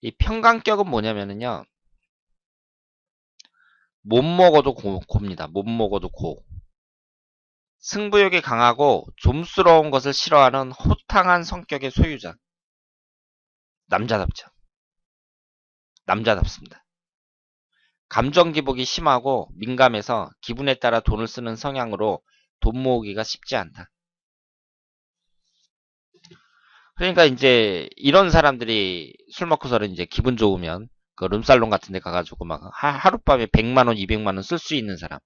이 평강격은 뭐냐면요, 못 먹어도 고입니다. 못 먹어도 고. 승부욕이 강하고 좀스러운 것을 싫어하는 호탕한 성격의 소유자. 남자답죠. 남자답습니다. 감정 기복이 심하고 민감해서 기분에 따라 돈을 쓰는 성향으로 돈 모으기가 쉽지 않다. 그러니까 이제 이런 사람들이 술 먹고서는 이제 기분 좋으면 그 룸살롱 같은 데 가가지고 막 하룻밤에 100만 원, 200만 원 쓸 수 있는 사람.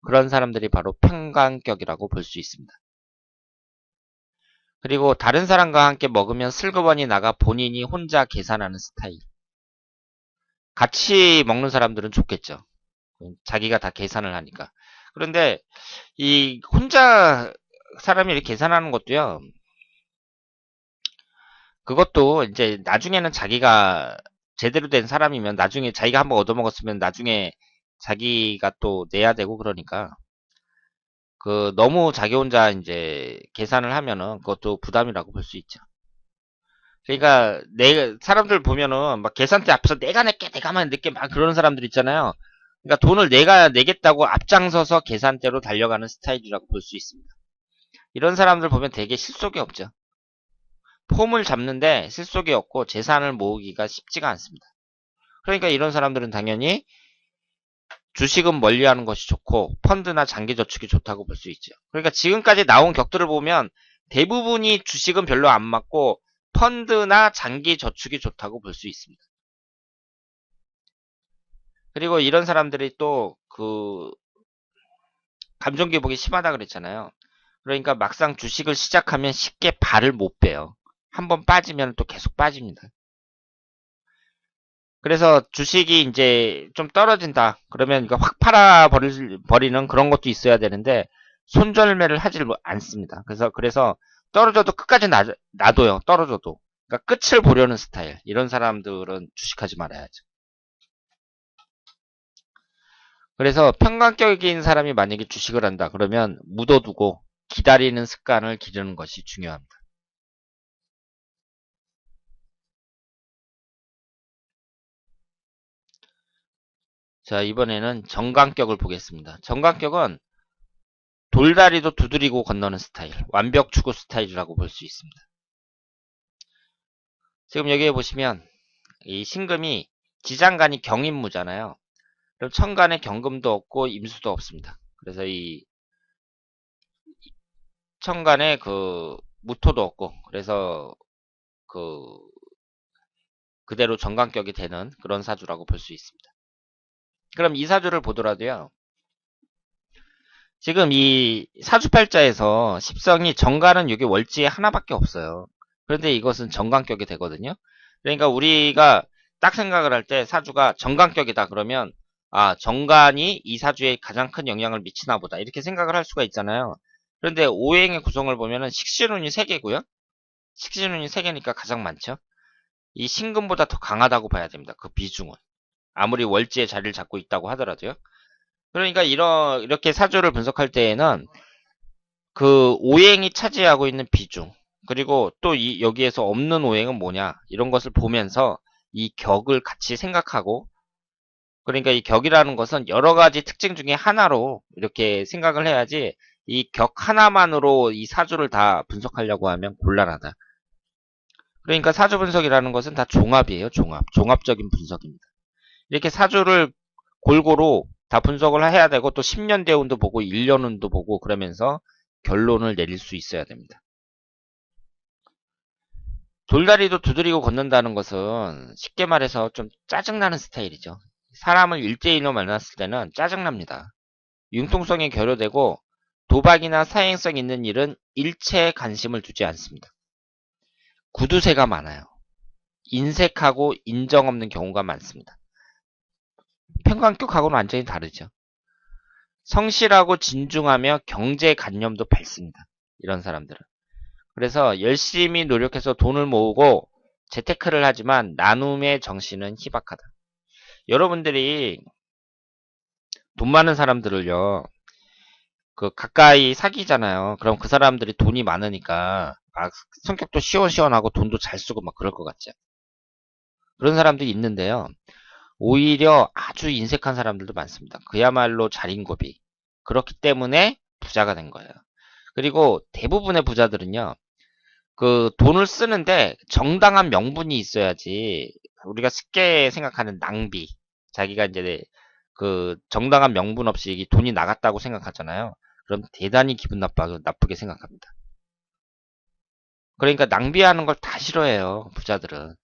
그런 사람들이 바로 평강격이라고 볼 수 있습니다. 그리고 다른 사람과 함께 먹으면 슬그머니 나가 본인이 혼자 계산하는 스타일. 같이 먹는 사람들은 좋겠죠. 자기가 다 계산을 하니까. 그런데 이 혼자 사람이 이렇게 계산하는 것도요, 그것도 이제 나중에는 자기가 제대로 된 사람이면 나중에 자기가 한번 얻어먹었으면 나중에 자기가 또 내야 되고, 그러니까 그 너무 자기 혼자 이제 계산을 하면은 그것도 부담이라고 볼 수 있죠. 그러니까 내 사람들 보면은 막 계산대 앞에서 내가 낼게 내가만 낼게 막 그러는 사람들 있잖아요. 그러니까 돈을 내가 내겠다고 앞장서서 계산대로 달려가는 스타일이라고 볼 수 있습니다. 이런 사람들 보면 되게 실속이 없죠. 폼을 잡는데 실속이 없고 재산을 모으기가 쉽지가 않습니다. 그러니까 이런 사람들은 당연히 주식은 멀리하는 것이 좋고 펀드나 장기저축이 좋다고 볼 수 있죠. 그러니까 지금까지 나온 격들을 보면 대부분이 주식은 별로 안 맞고 펀드나 장기저축이 좋다고 볼 수 있습니다. 그리고 이런 사람들이 또 그 감정 기복이 심하다 그랬잖아요. 그러니까 막상 주식을 시작하면 쉽게 발을 못 빼요. 한번 빠지면 또 계속 빠집니다. 그래서 주식이 이제 좀 떨어진다. 그러면 이거 확 버리는 그런 것도 있어야 되는데 손절매를 하질 않습니다. 그래서 떨어져도 끝까지 놔둬요. 떨어져도. 그러니까 끝을 보려는 스타일. 이런 사람들은 주식하지 말아야죠. 그래서 평강격인 사람이 만약에 주식을 한다. 그러면 묻어두고 기다리는 습관을 기르는 것이 중요합니다. 자, 이번에는 정강격을 보겠습니다. 정강격은 돌다리도 두드리고 건너는 스타일, 완벽 추구 스타일이라고 볼 수 있습니다. 지금 여기에 보시면 이 신금이 지장간이 경인무잖아요. 그럼 천간에 경금도 없고 임수도 없습니다. 그래서 이 천간에 그 무토도 없고, 그래서 그 그대로 정강격이 되는 그런 사주라고 볼 수 있습니다. 그럼 이 사주를 보더라도요. 지금 이 사주팔자에서 십성이 정관은 여기 월지에 하나밖에 없어요. 그런데 이것은 정관격이 되거든요. 그러니까 우리가 딱 생각을 할 때 사주가 정관격이다 그러면 아 정관이 이 사주에 가장 큰 영향을 미치나 보다 이렇게 생각을 할 수가 있잖아요. 그런데 오행의 구성을 보면은 식신운이 3개고요. 식신운이 3개니까 가장 많죠. 이 신금보다 더 강하다고 봐야 됩니다. 그 비중은. 아무리 월지에 자리를 잡고 있다고 하더라도요. 그러니까 이렇게 사주를 분석할 때에는 그 오행이 차지하고 있는 비중, 그리고 또 여기에서 없는 오행은 뭐냐, 이런 것을 보면서 이 격을 같이 생각하고, 그러니까 이 격이라는 것은 여러 가지 특징 중에 하나로 이렇게 생각을 해야지 이 격 하나만으로 이 사주를 다 분석하려고 하면 곤란하다. 그러니까 사주 분석이라는 것은 다 종합이에요, 종합. 종합적인 분석입니다. 이렇게 사주를 골고루 다 분석을 해야 되고 또 10년 대운도 보고 1년 운도 보고 그러면서 결론을 내릴 수 있어야 됩니다. 돌다리도 두드리고 걷는다는 것은 쉽게 말해서 좀 짜증나는 스타일이죠. 사람을 일대일로 만났을 때는 짜증납니다. 융통성이 결여되고 도박이나 사행성 있는 일은 일체에 관심을 두지 않습니다. 구두쇠가 많아요. 인색하고 인정 없는 경우가 많습니다. 평강격하고는 완전히 다르죠. 성실하고 진중하며 경제관념도 밝습니다. 이런 사람들은. 그래서 열심히 노력해서 돈을 모으고 재테크를 하지만 나눔의 정신은 희박하다. 여러분들이 돈 많은 사람들을요, 그 가까이 사귀잖아요. 그럼 그 사람들이 돈이 많으니까 막 성격도 시원시원하고 돈도 잘 쓰고 막 그럴 것 같죠. 그런 사람들이 있는데요. 오히려 아주 인색한 사람들도 많습니다. 그야말로 자린고비. 그렇기 때문에 부자가 된 거예요. 그리고 대부분의 부자들은요, 그 돈을 쓰는데 정당한 명분이 있어야지. 우리가 쉽게 생각하는 낭비. 자기가 이제 그 정당한 명분 없이 이 돈이 나갔다고 생각하잖아요. 그럼 대단히 기분 나쁘게 생각합니다. 그러니까 낭비하는 걸 다 싫어해요, 부자들은.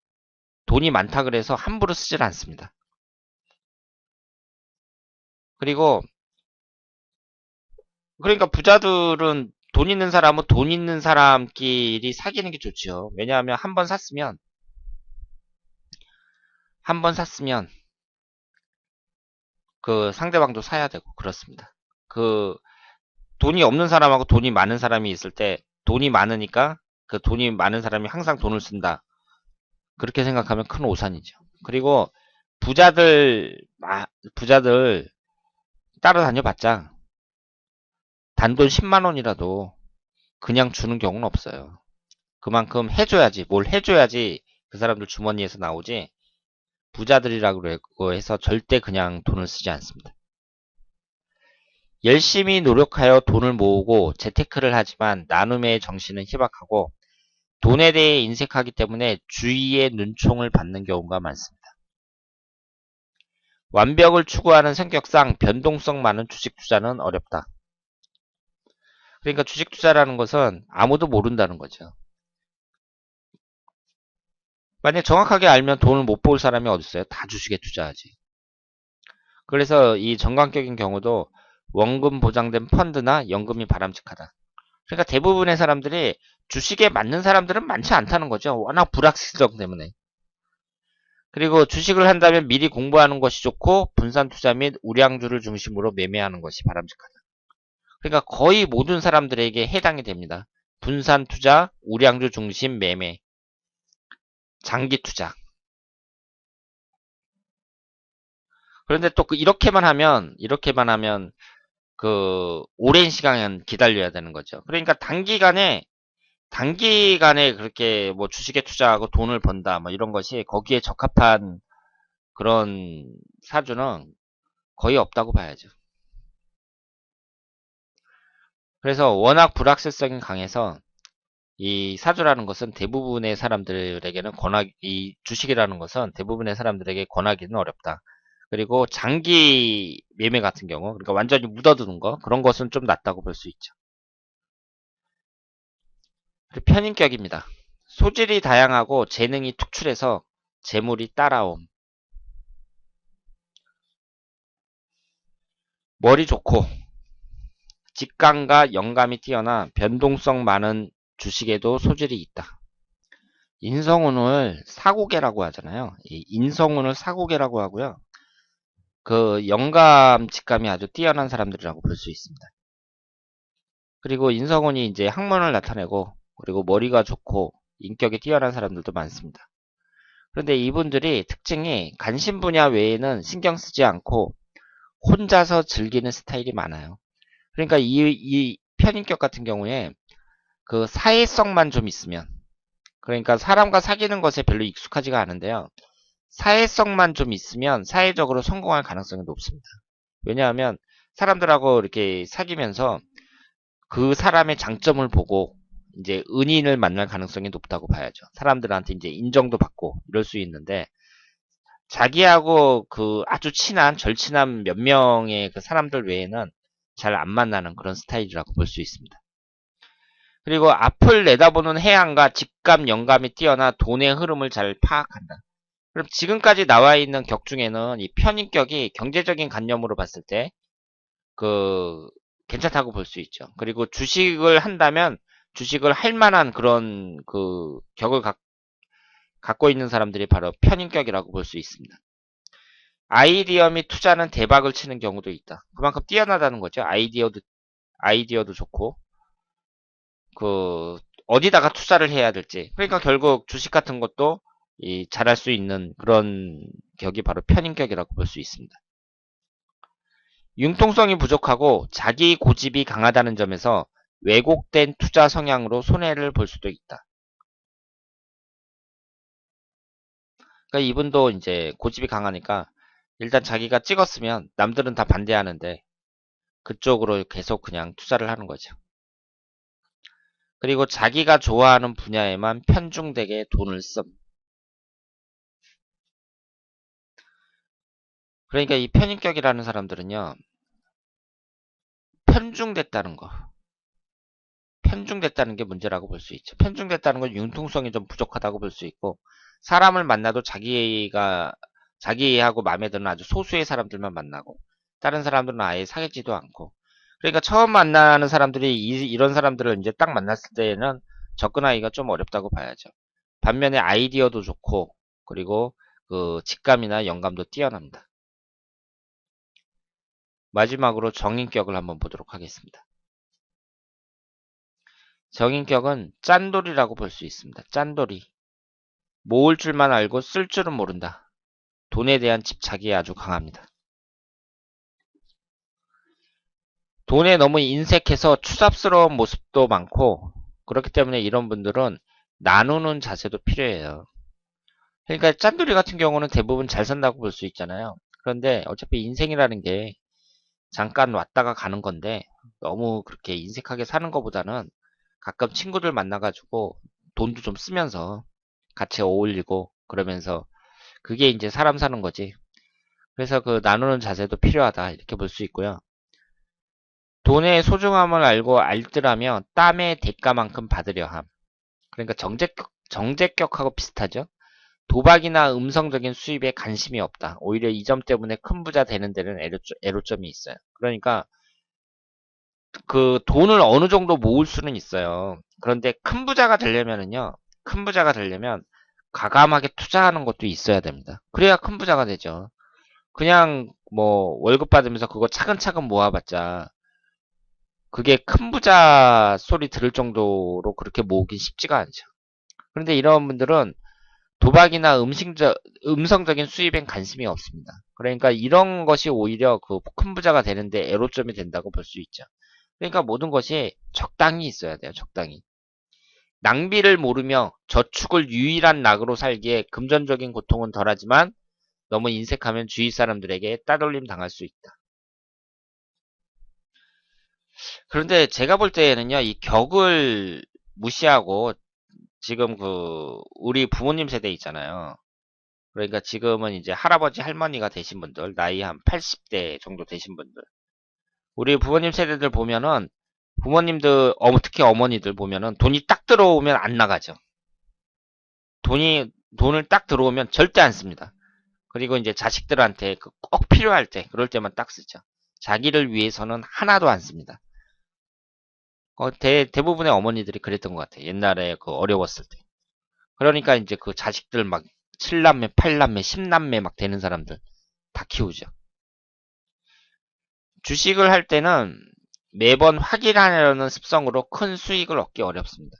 돈이 많다 그래서 함부로 쓰질 않습니다. 그리고 그러니까 부자들은 돈 있는 사람은 돈 있는 사람끼리 사귀는 게 좋지요. 왜냐하면 한 번 샀으면 그 상대방도 사야 되고 그렇습니다. 그 돈이 없는 사람하고 돈이 많은 사람이 있을 때 돈이 많으니까 그 돈이 많은 사람이 항상 돈을 쓴다. 그렇게 생각하면 큰 오산이죠. 그리고 부자들 부자들 따라다녀봤자 단돈 10만 원이라도 그냥 주는 경우는 없어요. 그만큼 해줘야지, 뭘 해줘야지 그 사람들 주머니에서 나오지. 부자들이라고 해서 절대 그냥 돈을 쓰지 않습니다. 열심히 노력하여 돈을 모으고 재테크를 하지만 나눔의 정신은 희박하고 돈에 대해 인색하기 때문에 주위의 눈총을 받는 경우가 많습니다. 완벽을 추구하는 성격상 변동성 많은 주식 투자는 어렵다. 그러니까 주식 투자라는 것은 아무도 모른다는 거죠. 만약 정확하게 알면 돈을 못 벌 사람이 어디 있어요? 다 주식에 투자하지. 그래서 이 정관격인 경우도 원금 보장된 펀드나 연금이 바람직하다. 그러니까 대부분의 사람들이 주식에 맞는 사람들은 많지 않다는 거죠. 워낙 불확실성 때문에. 그리고 주식을 한다면 미리 공부하는 것이 좋고 분산 투자 및 우량주를 중심으로 매매하는 것이 바람직하다. 그러니까 거의 모든 사람들에게 해당이 됩니다. 분산 투자, 우량주 중심 매매, 장기 투자. 그런데 또 이렇게만 하면 그 오랜 시간 기다려야 되는 거죠. 그러니까 단기간에 그렇게 뭐 주식에 투자하고 돈을 번다 뭐 이런 것이 거기에 적합한 그런 사주는 거의 없다고 봐야죠. 그래서 워낙 불확실성이 강해서 이 사주라는 것은 대부분의 사람들에게는 이 주식이라는 것은 대부분의 사람들에게 권하기는 어렵다. 그리고 장기 매매 같은 경우, 그러니까 완전히 묻어두는 거, 그런 것은 좀 낫다고 볼 수 있죠. 그리고 편인격입니다. 소질이 다양하고 재능이 특출해서 재물이 따라옴. 머리 좋고 직감과 영감이 뛰어나 변동성 많은 주식에도 소질이 있다. 인성운을 사고계라고 하잖아요. 이 인성운을 사고계라고 하고요. 그 영감, 직감이 아주 뛰어난 사람들이라고 볼 수 있습니다. 그리고 인성운이 이제 학문을 나타내고 그리고 머리가 좋고 인격이 뛰어난 사람들도 많습니다. 그런데 이분들이 특징이 관심 분야 외에는 신경 쓰지 않고 혼자서 즐기는 스타일이 많아요. 그러니까 이 편인격 같은 경우에 그 사회성만 좀 있으면, 그러니까 사람과 사귀는 것에 별로 익숙하지가 않은데요. 사회성만 좀 있으면 사회적으로 성공할 가능성이 높습니다. 왜냐하면 사람들하고 이렇게 사귀면서 그 사람의 장점을 보고 이제 은인을 만날 가능성이 높다고 봐야죠. 사람들한테 이제 인정도 받고 이럴 수 있는데, 자기하고 그 아주 친한 절친한 몇 명의 그 사람들 외에는 잘 안 만나는 그런 스타일이라고 볼 수 있습니다. 그리고 앞을 내다보는 해안과 직감, 영감이 뛰어나 돈의 흐름을 잘 파악한다. 그럼 지금까지 나와 있는 격 중에는 이 편인격이 경제적인 관념으로 봤을 때 그 괜찮다고 볼 수 있죠. 그리고 주식을 한다면 주식을 할 만한 그런 그 격을 갖고 있는 사람들이 바로 편인격이라고 볼 수 있습니다. 아이디어 및 투자는 대박을 치는 경우도 있다. 그만큼 뛰어나다는 거죠. 아이디어도 좋고 그 어디다가 투자를 해야 될지. 그러니까 결국 주식 같은 것도 이 잘할 수 있는 그런 격이 바로 편인격이라고 볼 수 있습니다. 융통성이 부족하고 자기 고집이 강하다는 점에서 왜곡된 투자 성향으로 손해를 볼 수도 있다. 그러니까 이분도 이제 고집이 강하니까 일단 자기가 찍었으면 남들은 다 반대하는데 그쪽으로 계속 그냥 투자를 하는 거죠. 그리고 자기가 좋아하는 분야에만 편중되게 돈을 씀. 그러니까 이 편인격이라는 사람들은요, 편중됐다는 거. 편중됐다는 게 문제라고 볼 수 있죠. 편중됐다는 건 융통성이 좀 부족하다고 볼 수 있고, 사람을 만나도 자기하고 마음에 드는 아주 소수의 사람들만 만나고, 다른 사람들은 아예 사귀지도 않고. 그러니까 처음 만나는 사람들이 이런 사람들을 이제 딱 만났을 때에는 접근하기가 좀 어렵다고 봐야죠. 반면에 아이디어도 좋고, 그리고 그 직감이나 영감도 뛰어납니다. 마지막으로 정인격을 한번 보도록 하겠습니다. 정인격은 짠돌이라고 볼 수 있습니다. 짠돌이. 모을 줄만 알고 쓸 줄은 모른다. 돈에 대한 집착이 아주 강합니다. 돈에 너무 인색해서 추잡스러운 모습도 많고, 그렇기 때문에 이런 분들은 나누는 자세도 필요해요. 그러니까 짠돌이 같은 경우는 대부분 잘 산다고 볼 수 있잖아요. 그런데 어차피 인생이라는 게 잠깐 왔다가 가는 건데, 너무 그렇게 인색하게 사는 것보다는 가끔 친구들 만나가지고 돈도 좀 쓰면서 같이 어울리고 그러면서 그게 이제 사람 사는 거지. 그래서 그 나누는 자세도 필요하다 이렇게 볼 수 있고요. 돈의 소중함을 알고 알뜰하며 땀의 대가만큼 받으려 함. 그러니까 정제격하고 비슷하죠. 도박이나 음성적인 수입에 관심이 없다. 오히려 이 점 때문에 큰 부자 되는 데는 애로점이 있어요. 그러니까 그 돈을 어느 정도 모을 수는 있어요. 그런데 큰 부자가 되려면은요. 큰 부자가 되려면 과감하게 투자하는 것도 있어야 됩니다. 그래야 큰 부자가 되죠. 그냥 뭐 월급 받으면서 그거 차근차근 모아봤자 그게 큰 부자 소리 들을 정도로 그렇게 모으긴 쉽지가 않죠. 그런데 이런 분들은 도박이나 음성적인 수입엔 관심이 없습니다. 그러니까 이런 것이 오히려 그 큰 부자가 되는데 애로점이 된다고 볼 수 있죠. 그러니까 모든 것이 적당히 있어야 돼요. 적당히. 낭비를 모르며 저축을 유일한 낙으로 살기에 금전적인 고통은 덜하지만 너무 인색하면 주위 사람들에게 따돌림 당할 수 있다. 그런데 제가 볼 때에는요, 이 격을 무시하고 지금 그 우리 부모님 세대 있잖아요. 그러니까 지금은 이제 할아버지 할머니가 되신 분들, 나이 한 80대 정도 되신 분들. 우리 부모님 세대들 보면은 부모님들, 특히 어머니들 보면은 돈이 딱 들어오면 안 나가죠. 돈을 딱 들어오면 절대 안 씁니다. 그리고 이제 자식들한테 꼭 필요할 때, 그럴 때만 딱 쓰죠. 자기를 위해서는 하나도 안 씁니다. 대부분의 어머니들이 그랬던 것 같아요. 옛날에 그 어려웠을 때. 그러니까 이제 그 자식들 막 7남매, 8남매, 10남매 막 되는 사람들 다 키우죠. 주식을 할 때는 매번 확인하려는 습성으로 큰 수익을 얻기 어렵습니다.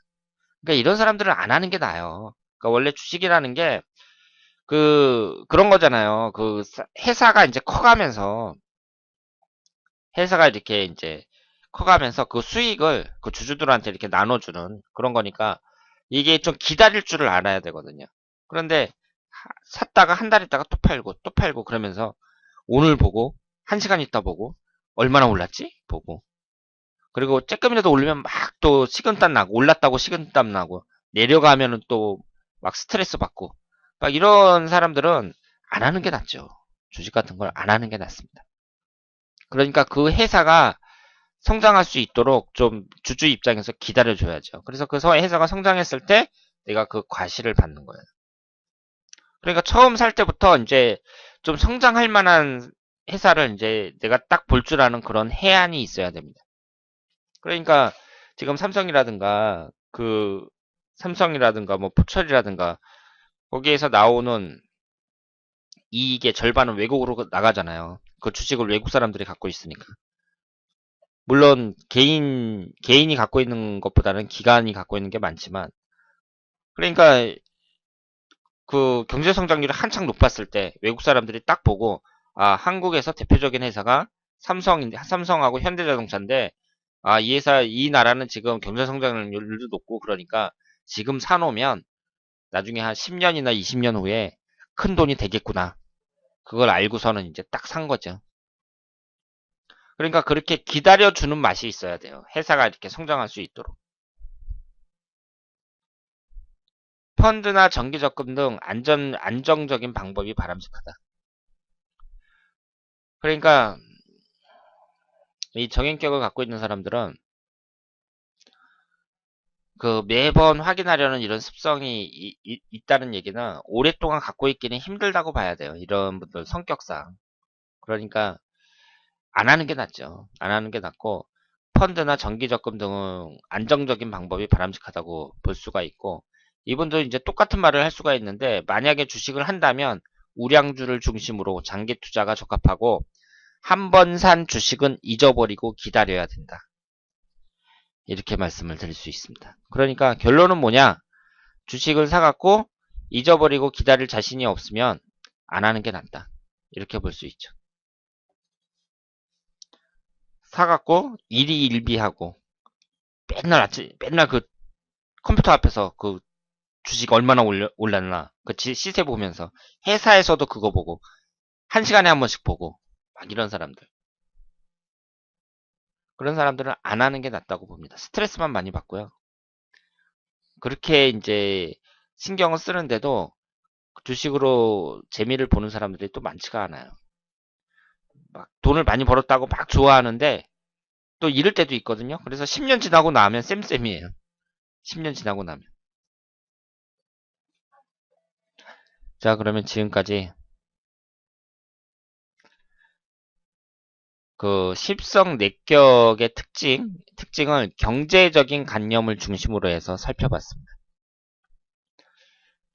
그러니까 이런 사람들은 안 하는 게 나아요. 그러니까 원래 주식이라는 게 그런 거잖아요. 회사가 이제 커가면서 회사가 이렇게 이제 커가면서 그 수익을 그 주주들한테 이렇게 나눠주는 그런 거니까 이게 좀 기다릴 줄을 알아야 되거든요. 그런데 샀다가 한 달 있다가 또 팔고 또 팔고 그러면서 오늘 보고 한 시간 있다 보고 얼마나 올랐지? 보고 그리고 조금이라도 올리면 막 또 식은땀 나고 올랐다고 식은땀 나고 내려가면은 또 막 스트레스 받고 막 이런 사람들은 안 하는 게 낫죠. 주식 같은 걸 안 하는 게 낫습니다. 그러니까 그 회사가 성장할 수 있도록 좀 주주 입장에서 기다려줘야죠. 그래서 그 회사가 성장했을 때 내가 그 과실을 받는 거예요. 그러니까 처음 살 때부터 이제 좀 성장할 만한 회사를 이제 내가 딱 볼 줄 아는 그런 해안이 있어야 됩니다. 그러니까 지금 삼성이라든가 뭐 포철이라든가 거기에서 나오는 이익의 절반은 외국으로 나가잖아요. 그 주식을 외국 사람들이 갖고 있으니까. 물론 개인이 갖고 있는 것보다는 기관이 갖고 있는 게 많지만 그러니까 그 경제 성장률이 한창 높았을 때 외국 사람들이 딱 보고 한국에서 대표적인 회사가 삼성하고 현대자동차인데 이 나라는 지금 경제 성장률도 높고 그러니까 지금 사놓으면 나중에 한 10년이나 20년 후에 큰 돈이 되겠구나. 그걸 알고서는 이제 딱 산 거죠. 그러니까 그렇게 기다려주는 맛이 있어야 돼요. 회사가 이렇게 성장할 수 있도록. 펀드나 정기적금 등 안정적인 방법이 바람직하다. 그러니까 이 정형격을 갖고 있는 사람들은 그 매번 확인하려는 이런 습성이 있다는 얘기는 오랫동안 갖고 있기는 힘들다고 봐야 돼요. 이런 분들 성격상. 그러니까 안 하는 게 낫죠. 안 하는 게 낫고 펀드나 정기적금 등은 안정적인 방법이 바람직하다고 볼 수가 있고 이분도 이제 똑같은 말을 할 수가 있는데 만약에 주식을 한다면 우량주를 중심으로 장기 투자가 적합하고 한 번 산 주식은 잊어버리고 기다려야 된다. 이렇게 말씀을 드릴 수 있습니다. 그러니까 결론은 뭐냐? 주식을 사갖고 잊어버리고 기다릴 자신이 없으면 안 하는 게 낫다. 이렇게 볼 수 있죠. 사갖고 일희일비하고 맨날 그 컴퓨터 앞에서 그 주식 얼마나 올랐나 그 시세 보면서 회사에서도 그거 보고 한 시간에 한 번씩 보고 막 이런 사람들 그런 사람들은 안 하는 게 낫다고 봅니다. 스트레스만 많이 받고요. 그렇게 이제 신경을 쓰는데도 주식으로 재미를 보는 사람들이 또 많지가 않아요. 막 돈을 많이 벌었다고 막 좋아하는데 또 잃을 때도 있거든요. 그래서 10년 지나고 나면 쌤쌤이에요. 10년 지나고 나면. 자, 그러면 지금까지 그 십성내격의 특징을 경제적인 관념을 중심으로 해서 살펴봤습니다.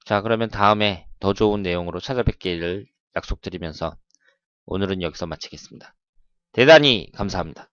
자, 그러면 다음에 더 좋은 내용으로 찾아뵙기를 약속드리면서 오늘은 여기서 마치겠습니다. 대단히 감사합니다.